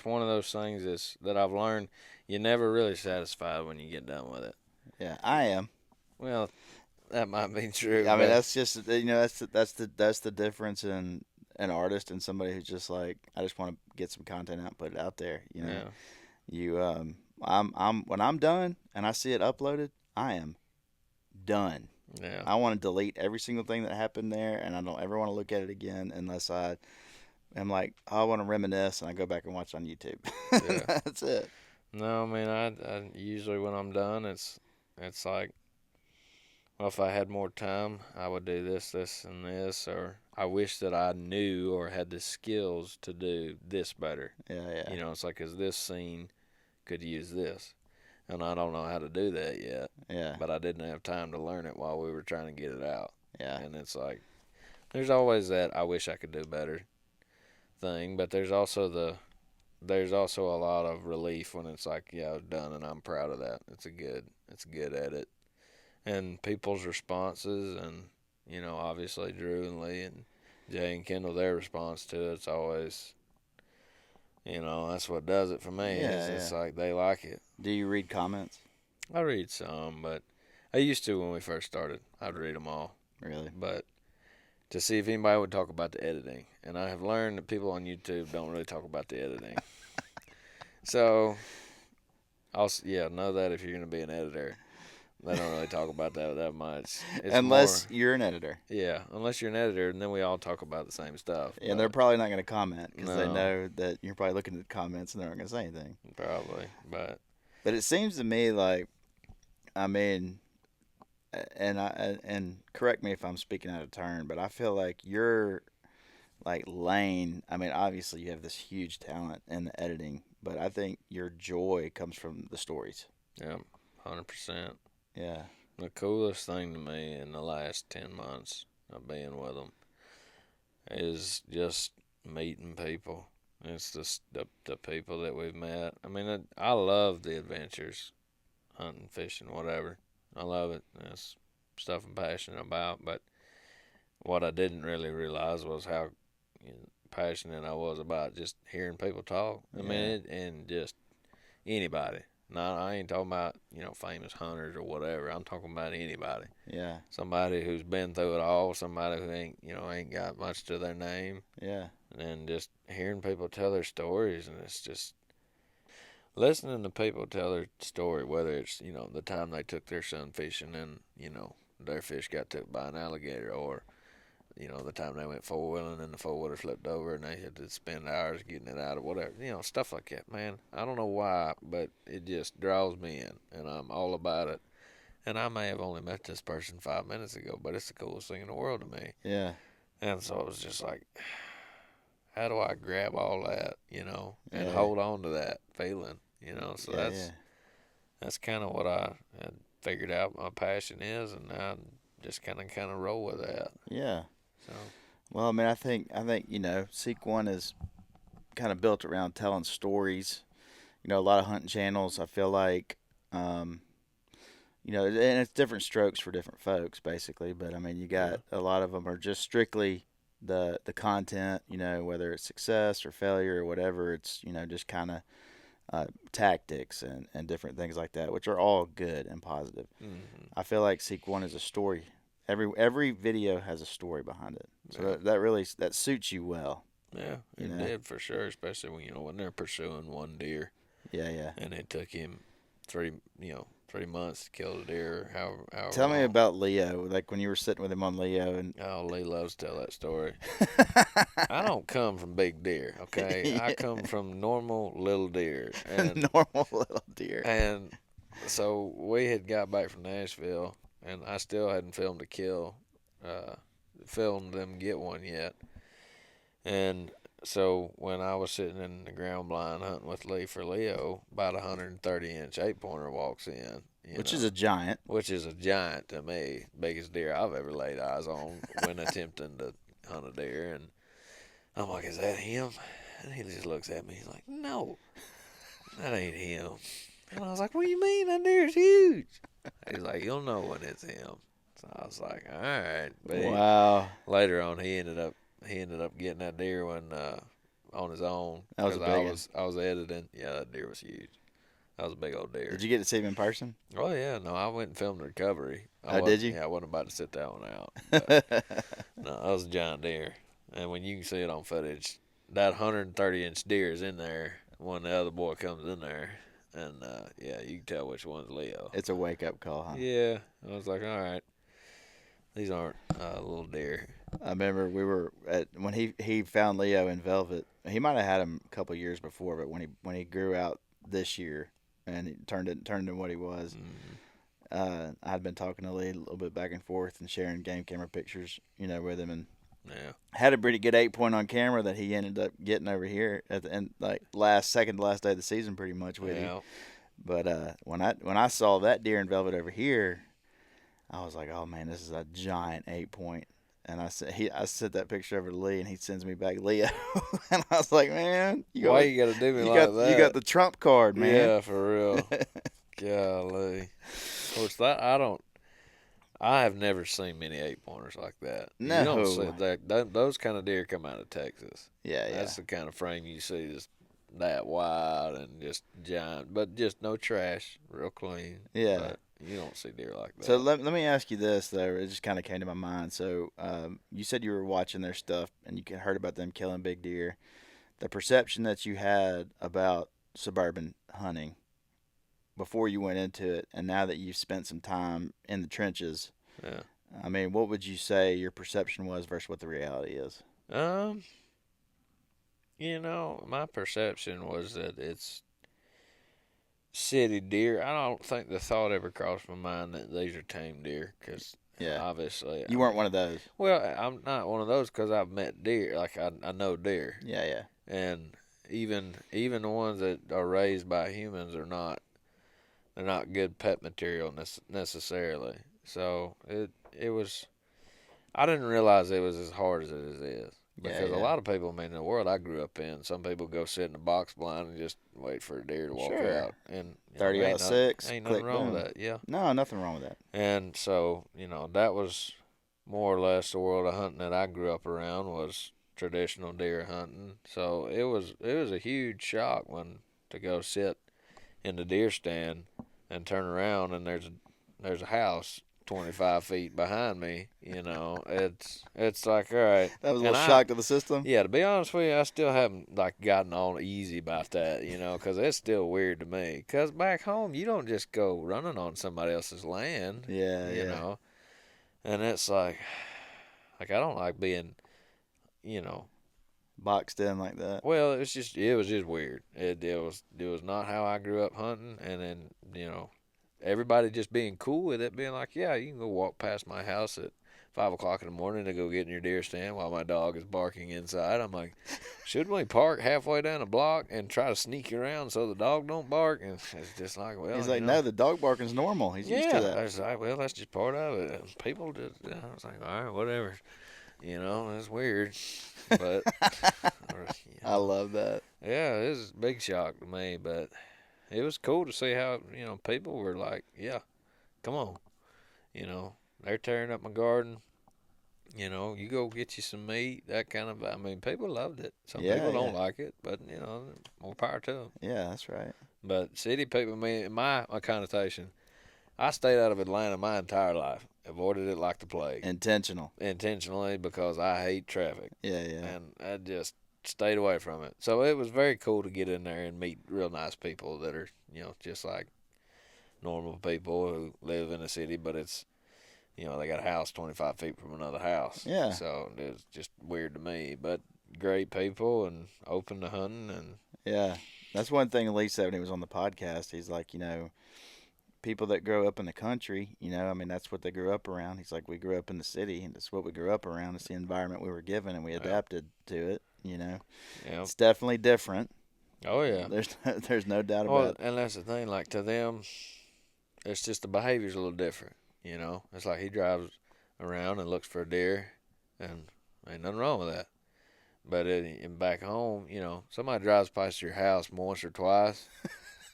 one of those things that I've learned you're never really satisfied when you get done with it. yeah, I am. Well, that might be true. I mean, But that's just that's the difference in an artist and somebody who's just like I just want to get some content out, and put it out there. yeah, You I'm when I'm done and I see it uploaded, I am done. yeah, I want to delete every single thing that happened there, and I don't ever want to look at it again unless I am like, oh, I want to reminisce, and I go back and watch on YouTube. yeah. That's it. No, I mean, I usually when I'm done, it's like, well, if I had more time, I would do this, this, and this, or I wish that I knew or had the skills to do this better. Yeah, yeah, It's like, is this scene could use this? And I don't know how to do that yet, yeah, but I didn't have time to learn it while we were trying to get it out. yeah, And it's like, there's always that I wish I could do better thing, but there's also a lot of relief when it's like, yeah, I was done and I'm proud of that. It's a good edit. And people's responses and, obviously Drew and Lee and Jay and Kendall, their response to it's always, that's what does it for me. yeah, It's yeah. like they like it. Do you read comments? I read some, but I used to when we first started. I'd read them all, Really? but to see if anybody would talk about the editing. And I have learned that people on YouTube don't really talk about the editing. So, know that if you're going to be an editor, they don't really talk about that much. It's Unless more, you're an editor, yeah, unless you're an editor, and then we all talk about the same stuff. and they're probably not going to comment because they No. know that you're probably looking at the comments and they're not going to say anything. Probably, but But it seems to me like, I mean, and correct me if I'm speaking out of turn, but I feel like your like lane. I mean, obviously you have this huge talent in the editing, but I think your joy comes from the stories. yeah, 100%. Yeah, The coolest thing to me in the last 10 months of being with them is just meeting people. It's just the people that we've met. I mean, I love the adventures, hunting, fishing, whatever. I love it. It's stuff I'm passionate about. But what I didn't really realize was how passionate I was about just hearing people talk. I mean, and just anybody. No, I ain't talking about, famous hunters or whatever. I'm talking about anybody. Yeah. Somebody who's been through it all, somebody who ain't got much to their name. Yeah. And just hearing people tell their stories, and it's just listening to people tell their story, whether it's, the time they took their son fishing and, their fish got took by an alligator, or, the time they went four-wheeling and the four-wheeler flipped over and they had to spend hours getting it out or whatever. Stuff like that, man. I don't know why, but it just draws me in, and I'm all about it. And I may have only met this person 5 minutes ago, but it's the coolest thing in the world to me. Yeah. And so it was just like, how do I grab all that, and Yeah. hold on to that feeling, So Yeah. that's kind of what I had figured out my passion is, and I just kind of roll with that. Yeah. So. Well, I mean, I think SeekOne is kind of built around telling stories. A lot of hunting channels, I feel like, and it's different strokes for different folks, basically. But I mean, you got a lot of them are just strictly the content. Whether it's success or failure or whatever, it's just kind of tactics and different things like that, which are all good and positive. Mm-hmm. I feel like SeekOne is a story. Every video has a story behind it, so that really suits you well. Yeah, it did for sure, especially when they're pursuing one deer. Yeah. And it took him 3 months to kill the deer. However Tell me long. about Leo, like when you were sitting with him on Leo. And Oh, Lee loves to tell that story. I don't come from big deer, okay? Yeah. I come from normal little deer. And, normal little deer. And so we had got back from Nashville, and I still hadn't filmed a kill, filmed them get one yet. And so when I was sitting in the ground blind hunting with Lee for Leo, about a 130-inch 8-pointer walks in. Which is a giant. Which is a giant to me. Biggest deer I've ever laid eyes on when attempting to hunt a deer. And I'm like, is that him? And he just looks at me. He's like, no, that ain't him. And I was like, what do you mean? That deer's huge. He's like, you'll know when it's him. So I was like, all right. But Wow. Later on, he ended up getting that deer when on his own. That was a big one. I was editing. Yeah, that deer was huge. That was a big old deer. Did you get to see him in person? Oh yeah, no, I went and filmed the recovery. Did you? Yeah, I wasn't about to sit that one out. But, no, that was a giant deer, and when you can see it on footage, that 130-inch deer is in there when the other boy comes in there, and yeah, you can tell which one's Leo. It's a wake up call, huh? Yeah, I was like, all right, these aren't little deer. I remember we were when he found Leo in velvet. He might have had him a couple years before, but when he grew out this year and he turned into what he was, I had been talking to Lee a little bit back and forth and sharing game camera pictures, with him, and had a pretty good 8-point on camera that he ended up getting over here at the end, like second to last day of the season, pretty much with him. But when I saw that deer in velvet over here, I was like, oh man, this is a giant 8-point. And I sent that picture over to Lee, and he sends me back Leo. And I was like, man, why you got to do me like that? You got the trump card, man. Yeah, for real. Golly. Of course, I have never seen many 8-pointers like that. No. You don't see that. Those kind of deer come out of Texas. Yeah. That's the kind of frame you see, just that wide and just giant, but just no trash, real clean. Yeah. But you don't see deer like that. So let me ask you this, though. It just kind of came to my mind. So you said you were watching their stuff and you heard about them killing big deer. The perception that you had about suburban hunting before you went into it, and now that you've spent some time in the trenches, I mean, what would you say your perception was versus what the reality is? My perception was that it's city deer. I don't think the thought ever crossed my mind that these are tame deer, because obviously you weren't one of those. Well, I'm not one of those because I've met deer. Like I know deer. Yeah. And even the ones that are raised by humans are not. They're not good pet material necessarily. So it was. I didn't realize it was as hard as it is. Because a lot of people, in the world I grew up in, some people go sit in a box blind and just wait for a deer to walk out. And 30 out of 6. Ain't nothing wrong with that. Yeah. No, nothing wrong with that. And so, that was more or less the world of hunting that I grew up around was traditional deer hunting. So it was a huge shock when to go sit in the deer stand and turn around and there's a house 25 feet behind me. It's like, all right. That was a And little shock to the system. yeah, to be honest with you, I still haven't like gotten on easy about that, because it's still weird to me. Because back home, you don't just go running on somebody else's land, Yeah, you yeah. know. And it's like I don't like being, you know. Boxed in like that. Well, it was just weird. It was not how I grew up hunting, and then everybody just being cool with it, being like, yeah, you can go walk past my house at 5 o'clock in the morning to go get in your deer stand while my dog is barking inside. I'm like, should we park halfway down the block and try to sneak around so the dog don't bark? And it's just like, well, He's like, no, the dog barking's normal. He's used to yeah. that. I was like, well, that's just part of it. And people just, I was like, all right, whatever. It's weird, but I love that. yeah, it was a big shock to me, but it was cool to see how people were like, yeah, come on, they're tearing up my garden. You go get you some meat, that kind of. I mean, people loved it. Some Yeah, people don't yeah. like it, but more power to them. Yeah, that's right. But city people, me, my connotation, I stayed out of Atlanta my entire life, avoided it like the plague, Intentional. intentionally because I hate traffic, Yeah, yeah. and I just stayed away from it. So it was very cool to get in there and meet real nice people that are, just like normal people who live in a city, but it's, they got a house 25 feet from another house. Yeah. So it's just weird to me, but great people and open to hunting and. Yeah. That's one thing Lee said when he was on the podcast. He's like, people that grow up in the country, I mean, that's what they grew up around. He's like, we grew up in the city, and that's what we grew up around. It's the environment we were given, and we adapted to it. Yeah. It's definitely different. Oh yeah. There's no doubt about it. And that's the thing. Like to them, it's just the behavior's a little different. It's like he drives around and looks for a deer, and ain't nothing wrong with that. But back home, somebody drives past your house once or twice.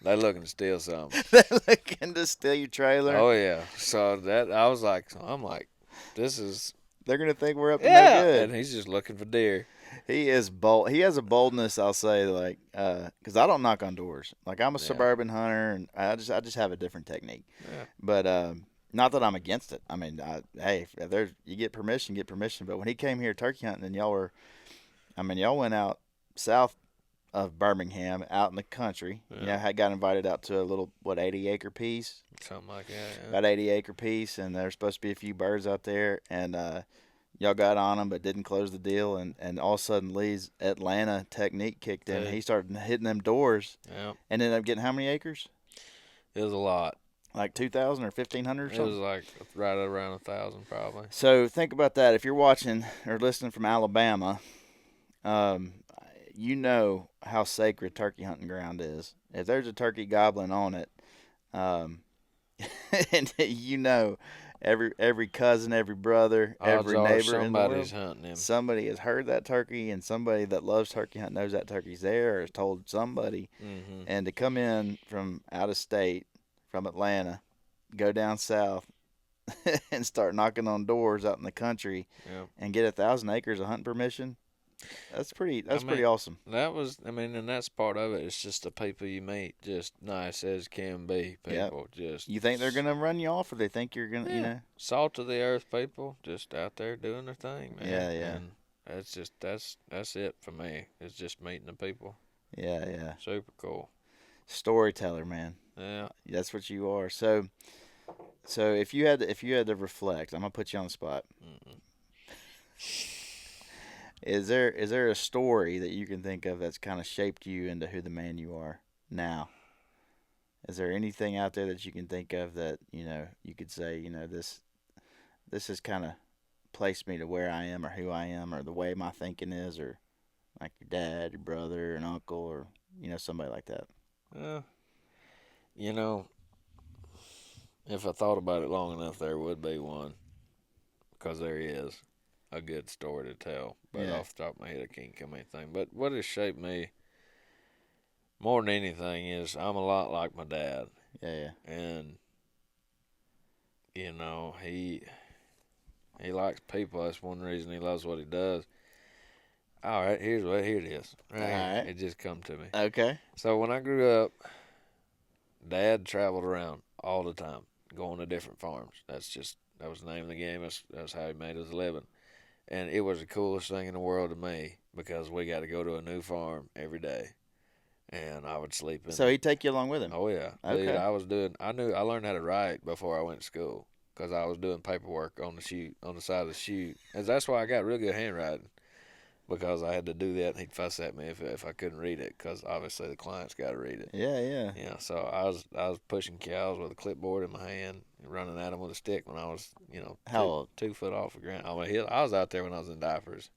They looking to steal something. They're looking to steal your trailer. Oh yeah. So I'm like, this is. They're gonna think we're up to Yeah. no good. And he's just looking for deer. He is bold. He has a boldness, I'll say, like, because I don't knock on doors. Like, I'm a suburban hunter, and I just have a different technique. Yeah. But not that I'm against it. I mean, hey, if there's you get permission, get permission. But when he came here turkey hunting, and y'all went out south of Birmingham, out in the country. Yeah. Had got invited out to a little 80-acre piece. Something like that. Yeah. About 80-acre piece, and there's supposed to be a few birds out there, and y'all got on them but didn't close the deal, and all of a sudden Lee's Atlanta technique kicked in. Yeah. He started hitting them doors, Yeah. and ended up getting how many acres? It was a lot. Like 2,000 or 1,500 or It something? was like right around 1,000 probably. So think about that. If you're watching or listening from Alabama, you know how sacred turkey hunting ground is. If there's a turkey gobbling on it, and every cousin, every brother, every neighbor in the world, somebody's hunting him. somebody has heard that turkey, and somebody that loves turkey hunting knows that turkey's there, or has told somebody. Mm-hmm. And to come in from out of state, from Atlanta, go down south, and start knocking on doors out in the country, Yeah. and get 1,000 acres of hunting permission. That's pretty awesome. And that's part of it. It's just the people you meet, just nice as can be people. Just You think they're gonna run you off, or they think you're gonna, yeah. Salt of the earth people, just out there doing their thing, man. Yeah, yeah. And that's it for me. It's just meeting the people. Yeah, yeah. Super cool. Storyteller, man. Yeah. That's what you are. So if you had to reflect, I'm gonna put you on the spot. Mm-mm. Is there a story that you can think of that's kind of shaped you into who the man you are now? Is there anything out there that you can think of that you could say this has kind of placed me to where I am, or who I am, or the way my thinking is, or like your dad, your brother, an uncle, or somebody like that? If I thought about it long enough, there would be one, because there is a good story to tell. But Yeah. off the top of my head, I can't come anything. But what has shaped me more than anything is I'm a lot like my dad, Yeah, and he likes people. That's one reason he loves what he does. All right, here it is. Right All here. right. It just come to me. Okay. So when I grew up, Dad traveled around all the time, going to different farms. That was the name of the game. That's how he made his living. And it was the coolest thing in the world to me because we got to go to a new farm every day, and I would sleep in. So he'd take you along with him. Oh yeah, dude. Okay. I learned how to write before I went to school because I was doing paperwork on the side of the chute, and that's why I got real good handwriting because I had to do that. And he'd fuss at me if I couldn't read it because obviously the client's got to read it. Yeah, yeah. Yeah, so I was pushing cows with a clipboard in my hand and running at them with a stick when I was How old? 2 foot off the ground. I was out there when I was in diapers.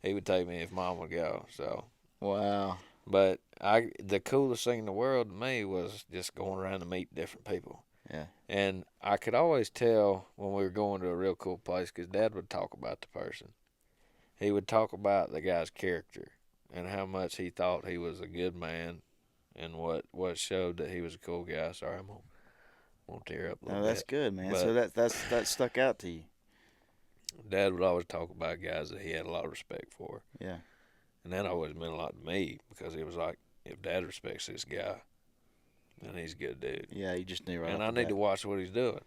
He would take me if Mom would go. So, Wow. but the coolest thing in the world to me was just going around to meet different people. Yeah. And I could always tell when we were going to a real cool place because Dad would talk about the person. He would talk about the guy's character and how much he thought he was a good man and what showed that he was a cool guy. Sorry, I'm gonna tear up a little No, that's bit. good, man. But So that stuck out to you. Dad would always talk about guys that he had a lot of respect for. Yeah. And that always meant a lot to me because he was like, if Dad respects this guy, then he's a good dude. Yeah, you just knew right. And off I the need to bat. watch what he's doing.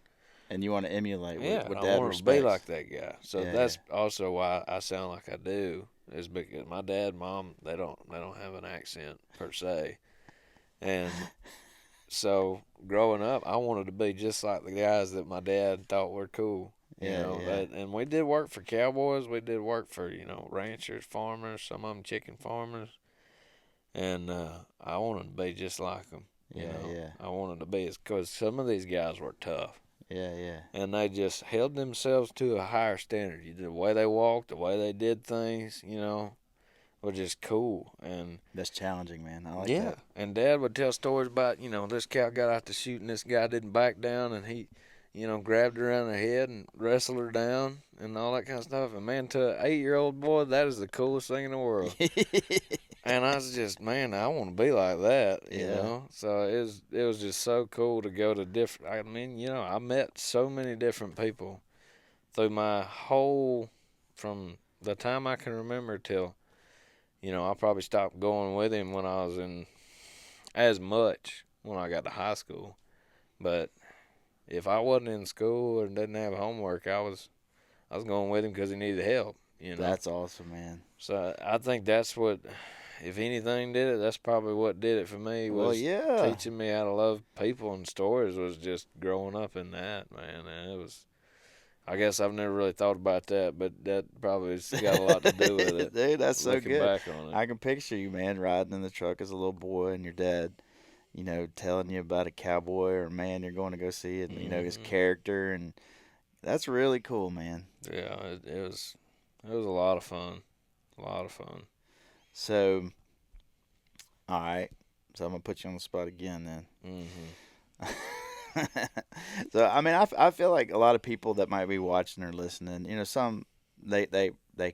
And you want to emulate Yeah, what I Dad want to respects. be like that guy. So Yeah, that's also why I sound like I do. Is because my dad, and mom, they don't have an accent per se, and so growing up, I wanted to be just like the guys that my dad thought were cool. Yeah, yeah. And we did work for cowboys. We did work for ranchers, farmers. Some of them chicken farmers, and I wanted to be just like them. Yeah, yeah. I wanted to be because some of these guys were tough. Yeah, yeah. And they just held themselves to a higher standard. The way they walked, the way they did things, were just cool. And That's challenging, man. I like yeah, that. and Dad would tell stories about this cow got out to shoot and this guy didn't back down and he, grabbed her around the head and wrestled her down and all that kind of stuff. And man, to an 8-year-old boy, that is the coolest thing in the world. And I was just, man, I want to be like that, Yeah. So it was just so cool to go to different. I mean, I met so many different people through my whole, from the time I can remember till, I probably stopped going with him when I was in as much when I got to high school. But if I wasn't in school or didn't have homework, I was going with him because he needed help. That's awesome, man. So I think that's what. If anything did it, that's probably what did it for me. Well, Was yeah. teaching me how to love people and stories. Was just growing up in that, man. And it was. I guess I've never really thought about that, but that probably's got a lot to do with it. Dude, that's so looking good. back on it. I can picture you, man, riding in the truck as a little boy and your dad, telling you about a cowboy or a man you're going to go see and, his character. And that's really cool, man. Yeah, it was a lot of fun. A lot of fun. So, all right. So I'm going to put you on the spot again then. Mm-hmm. So, I mean, I feel like a lot of people that might be watching or listening, some they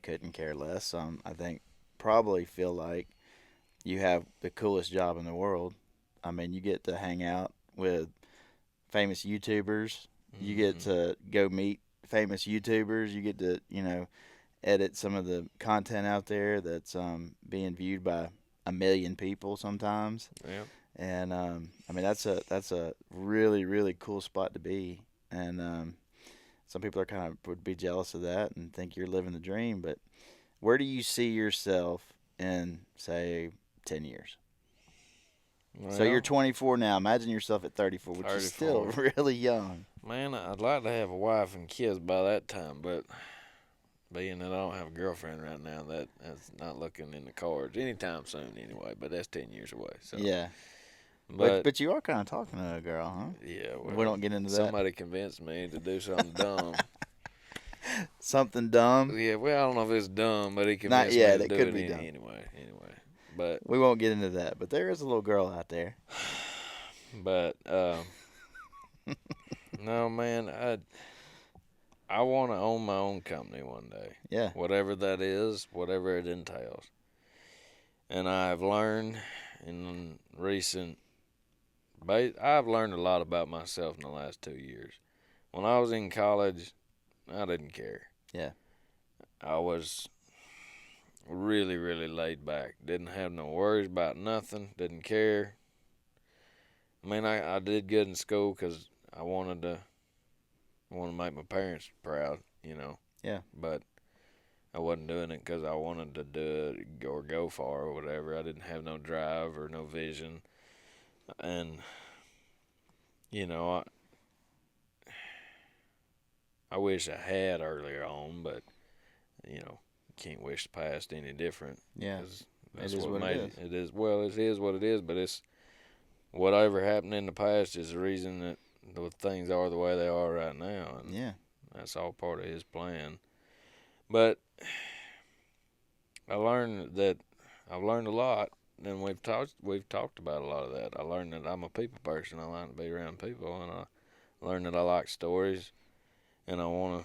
couldn't care less. Some, I think, probably feel like you have the coolest job in the world. I mean, you get to hang out with famous YouTubers. You get to go meet famous YouTubers. You get to, edit some of the content out there that's being viewed by a million people sometimes. Yeah. And I mean that's a really really cool spot to be. And some people are kind of would be jealous of that and think you're living the dream. But where do you see yourself in say 10 years? Well, So you're 24 now. Imagine yourself at 34, which 34. is still really young. Man, I'd like to have a wife and kids by that time, but being that I don't have a girlfriend right now, that's not looking in the cards anytime soon anyway, but that's 10 years away. So Yeah. But But you are kind of talking to a girl, huh? yeah, well, We don't get into that. somebody convinced me to do something dumb. Something dumb. Yeah, well, I don't know if it's dumb, but he Not convinced yet, me it to do could it be dumb. anyway. But We won't get into that. But there is a little girl out there. No, man, I want to own my own company one day. Yeah. Whatever that is, whatever it entails. And I've learned in recent, I've learned a lot about myself in the last 2 years. When I was in college, I didn't care. Yeah. I was really, really laid back. Didn't have no worries about nothing. Didn't care. I mean, I did good in school because I wanted to make my parents proud, you know. Yeah. But I wasn't doing it because I wanted to do it or go far or whatever. I didn't have no drive or no vision, and you know, I wish I had earlier on, but you know, can't wish the past any different Yeah. because It that's is what what it made is. it. It is well, it is what it is, but it's whatever happened in the past is the reason that the things are the way they are right now, and Yeah. that's all part of his plan. But I learned that I've learned a lot, and we've talked about a lot of that. I learned that I'm a people person. I like to be around people, and I learned that I like stories, and I wanna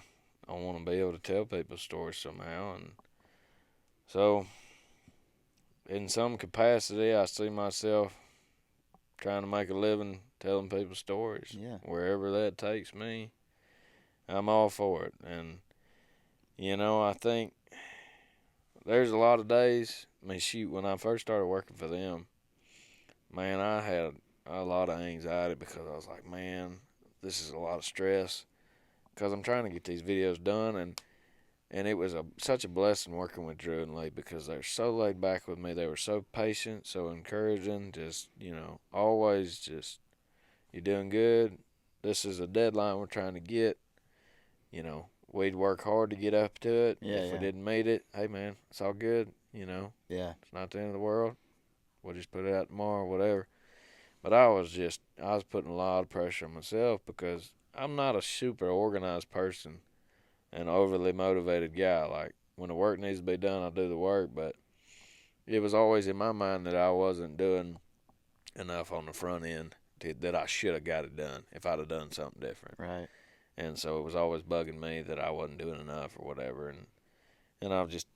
be able to tell people stories somehow. And so, in some capacity, I see myself trying to make a living telling people stories. Yeah. Wherever that takes me, I'm all for it. And I think there's a lot of days. I mean, shoot, when I first started working for them, man, I had a lot of anxiety because I was like, man, this is a lot of stress because I'm trying to get these videos done, and it was such a blessing working with Drew and Lee because they're so laid back with me. They were so patient, so encouraging. Just always just you're doing good. This is a deadline we're trying to get. We'd work hard to get up to it. Yeah. If we Yeah. didn't meet it, hey man, it's all good. Yeah. It's not the end of the world. We'll just put it out tomorrow, whatever. But I was putting a lot of pressure on myself because I'm not a super organized person, an overly motivated guy. Like when the work needs to be done, I'll do the work. But it was always in my mind that I wasn't doing enough on the front end that I should have got it done if I'd have done something different. Right. And so it was always bugging me that I wasn't doing enough or whatever. And I've just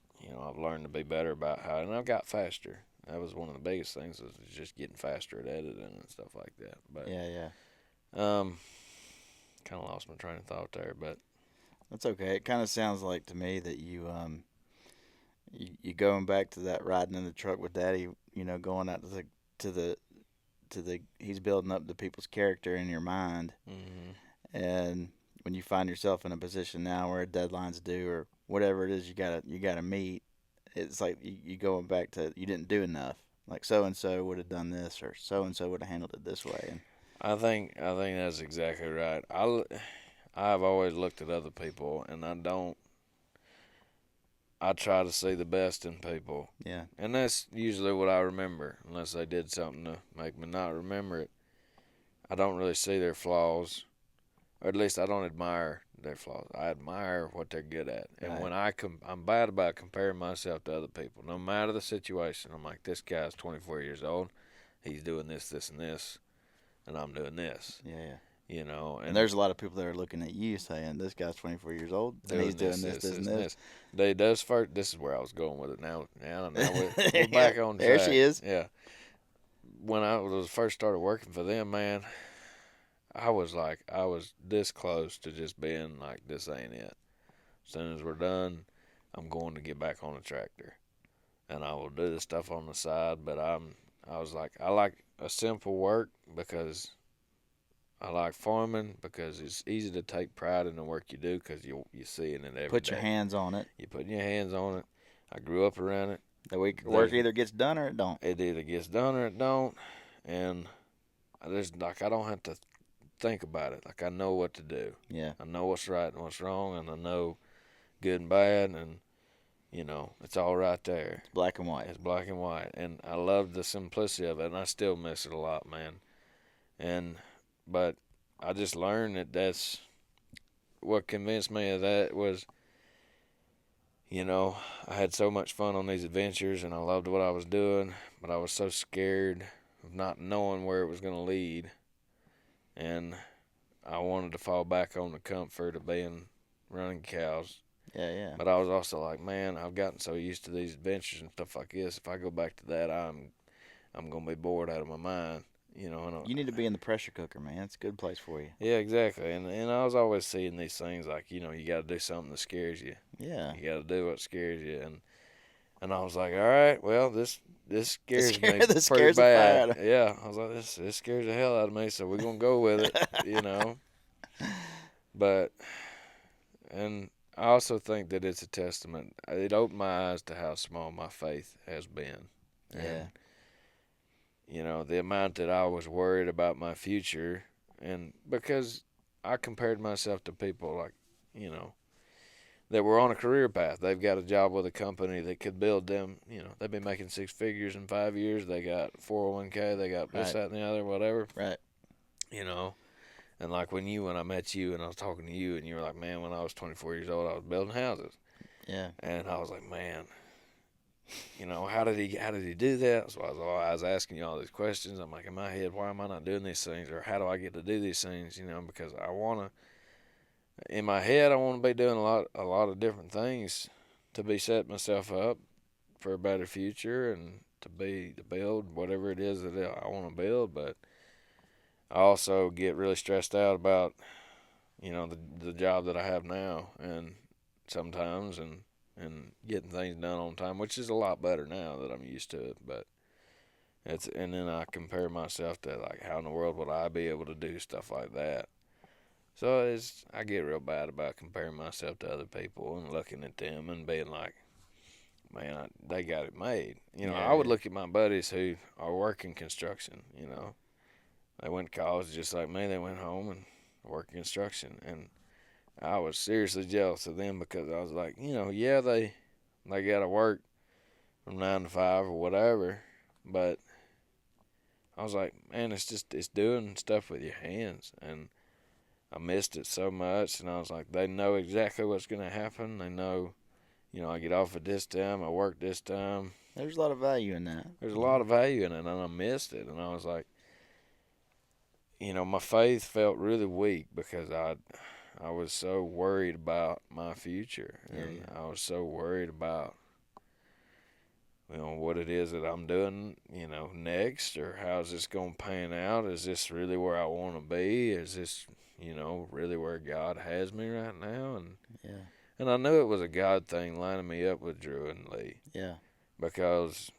I've learned to be better about how, and I've got faster. That was one of the biggest things was just getting faster at editing and stuff like that. But Yeah. Yeah. kind of lost my train of thought there, but That's okay. It kind of sounds like to me that you going back to that riding in the truck with Daddy. Going out to the he's building up the people's character in your mind, mm-hmm. and when you find yourself in a position now where a deadline's due or whatever it is you gotta meet, it's like you going back to you didn't do enough. Like so and so would have done this, or so and so would have handled it this way. And I think that's exactly right. I've always looked at other people, and I try to see the best in people, yeah, and that's usually what I remember, unless they did something to make me not remember it. I don't really see their flaws, or at least I don't admire their flaws. I admire what they're good at. And right, when I'm bad about comparing myself to other people, no matter the situation. I'm like, this guy's 24 years old. He's doing this, this, and this, and I'm doing this. yeah, yeah. And And there's a lot of people that are looking at you saying this guy's 24 years old and he's doing doing this, this, this, this, and this, and this. this. They does first. This is where I was going with it. Now we're back on There track. she is. Yeah. When I was first started working for them, man, I was this close to just being like, this ain't it. As soon as we're done, I'm going to get back on the tractor, and I will do the stuff on the side. But I was like, I like a simple work because I like farming because it's easy to take pride in the work you do because you see it in every Put your day. hands on it. You're putting your hands on it. I grew up around it. The work either gets done or it don't. It either gets done or it don't, and I don't have to think about it. Like I know what to do. Yeah. I know what's right and what's wrong, and I know good and bad, and it's all right there. It's black and white. It's black and white, and I love the simplicity of it, and I still miss it a lot, man. But I just learned that's what convinced me of that was, I had so much fun on these adventures, and I loved what I was doing, but I was so scared of not knowing where it was going to lead, and I wanted to fall back on the comfort of being running cows. Yeah, yeah. But I was also like, man, I've gotten so used to these adventures and stuff like this. If I go back to that, I'm gonna be bored out of my mind. You need to be in the pressure cooker, man. It's a good place for you. Yeah, exactly. And I was always seeing these things like, you got to do something that scares you. Yeah. You got to do what scares you. And And I was like, all right, well, this scares me This pretty scares the fire bad. out of Yeah, I was like, this scares the hell out of me, so we're gonna go with it, you know. But and I also think that it's a testament. It opened my eyes to how small my faith has been, Yeah, and the amount that I was worried about my future, and because I compared myself to people like, you know, that were on a career path. They've got a job with a company that could build them. They've been making 6 figures in 5 years. They got 401k. They got this, right, that, and the other, whatever. right. You know, and like when I met you and I was talking to you, and you were like, man, when I was 24 years old, I was building houses, Yeah, and I was like, man, how did he do that? So I was asking you all these questions. I'm like, in my head, why am I not doing these things, or how do I get to do these things? Because I wanna, in my head, I want to be doing a lot of different things to be setting myself up for a better future and to build whatever it is that I want to build. But I also get really stressed out about the job that I have now, and sometimes and getting things done on time, which is a lot better now that I'm used to it. But and then I compare myself to, like, how in the world would I be able to do stuff like that? So I get real bad about comparing myself to other people and looking at them and being like, man, they got it made. I yeah, would yeah. look at my buddies who are working construction. They went to college just like me. They went home and worked construction, and I was seriously jealous of them because I was like, yeah, they got to work from 9 to 5 or whatever, but I was like, man, it's doing stuff with your hands, and I missed it so much. And I was like, they know exactly what's gonna happen. They know, I get off at this time, I work this time. There's a lot of value in that. There's a lot of value in it, and I missed it. And I was like, my faith felt really weak because I was so worried about my future, Yeah, and yeah, I was so worried about what it is that I'm doing, next, or how's this gonna pan out? Is this really where I want to be? Is this, really where God has me right now? yeah, And I knew it was a God thing lining me up with Drew and Lee, yeah, because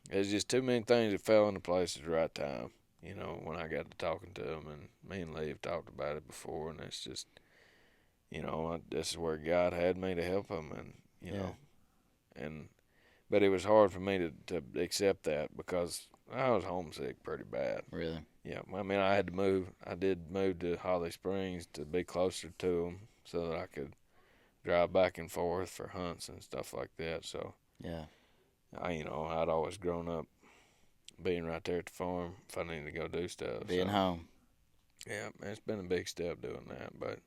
there's just too many things that fell into place at the right time. When I got to talking to them, and me and Lee have talked about it before, and it's just, this is where God had me to help them, and yeah. and but it was hard for me to accept that because I was homesick pretty bad. Really. Yeah, I mean, I had to move. I did move to Holly Springs to be closer to them so that I could drive back and forth for hunts and stuff like that. So Yeah. I'd always grown up being right there at the farm if I needed to go do stuff. Being So home. yeah, it's been a big step doing that. But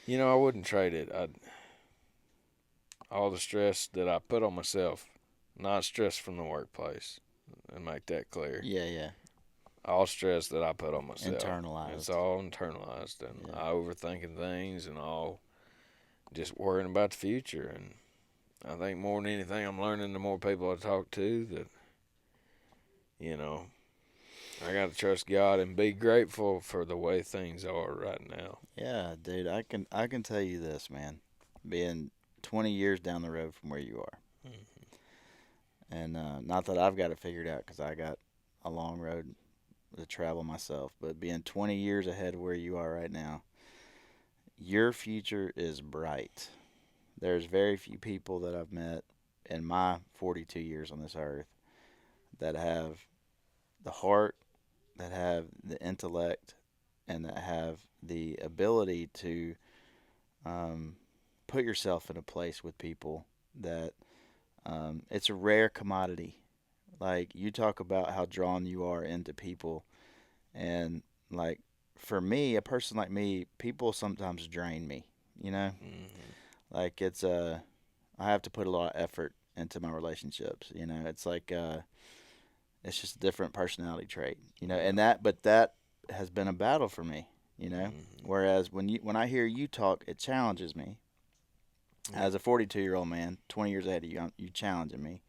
I wouldn't trade it. All the stress that I put on myself, not stress from the workplace, and make that clear. Yeah, yeah. All stress that I put on myself, it's Internalized. all internalized, and Yeah. I overthinking things and all just worrying about the future. And I think more than anything, I'm learning the more people I talk to that you know I got to trust God and be grateful for the way things are right now. Yeah, dude. I can tell you this, man. Being 20 years down the road from where you are, Mm-hmm. and not that I've got it figured out because I got a long road to travel myself, but being 20 years ahead of where you are right now, your future is bright. There's very few people that I've met in my 42 years on this earth that have the heart, that have the intellect, and that have the ability to um, put yourself in a place with people that it's a rare commodity. Like you talk about how drawn you are into people, and like for me, a person like me, people sometimes drain me. You know, Mm-hmm. like I have to put a lot of effort into my relationships. It's like it's just a different personality trait. Yeah. But that has been a battle for me. Mm-hmm. Whereas when I hear you talk, it challenges me. Yeah. As a 42-year-old man, 20 years ahead of you, you challenging me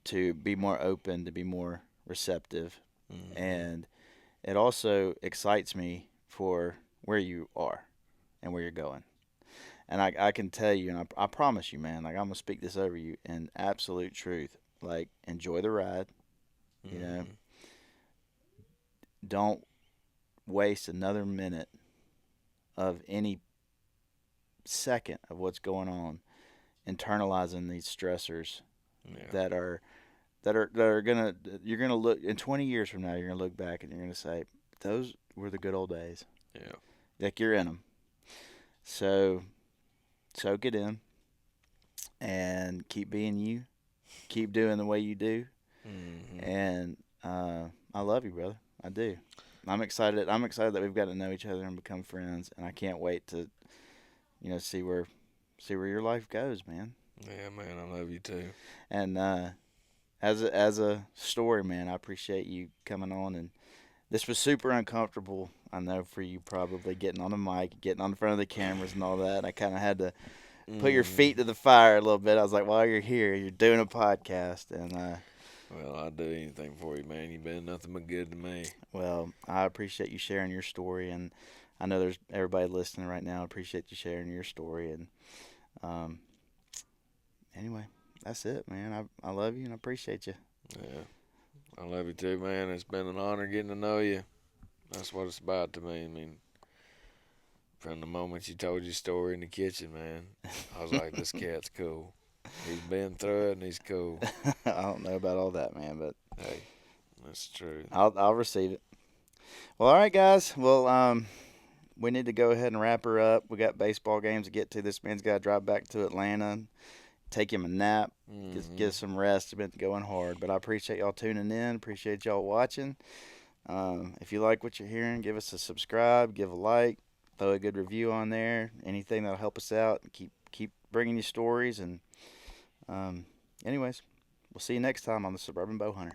to be more open, to be more receptive, Mm-hmm. and it also excites me for where you are and where you're going. And I can tell you, and I promise you, man, like I'm gonna speak this over you in absolute truth. Like enjoy the ride. You know, Mm-hmm. don't waste another minute of any second of what's going on internalizing these stressors Yeah. that are that are gonna you're gonna look in 20 years from now you're gonna look back and you're gonna say those were the good old days. Yeah. Like you're in them. So soak it in and keep being you. Keep doing the way you do. Mm-hmm. And I love you, brother. I do. I'm excited. I'm excited that we've got to know each other and become friends. And I can't wait to, see where your life goes, man. Yeah, man, I love you too. And as a story, man, I appreciate you coming on. And this was super uncomfortable. I know for you probably getting on the mic, getting on the front of the cameras and all that. I kind of had to put your Mm. feet to the fire a little bit. I was like, while you're here, you're doing a podcast, and Well, I'd do anything for you, man. You've been nothing but good to me. well, I appreciate you sharing your story, and I know there's everybody listening right now. I appreciate you sharing your story, and um, anyway, that's it, man. I love you and I appreciate you. Yeah, I love you too, man. It's been an honor getting to know you. That's what it's about to me. I mean, from the moment you told your story in the kitchen, man, I was like, this cat's cool. He's been through it and he's cool. I don't know about all that, man, but Hey, that's true. I'll receive it. Well, all right, guys. Well, we need to go ahead and wrap her up. We got baseball games to get to. This man's got to drive back to Atlanta, take him a nap, get Mm-hmm. some rest. It's been going hard, but I appreciate y'all tuning in. Appreciate y'all watching. If you like what you're hearing, give us a subscribe, give a like, throw a good review on there. Anything that'll help us out. Keep bringing you stories. And um, anyways, we'll see you next time on the Suburban Bowhunter.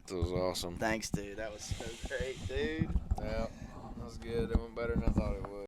It was awesome. Thanks, dude. That was so great, dude. Yeah, that was good. It went better than I thought it would.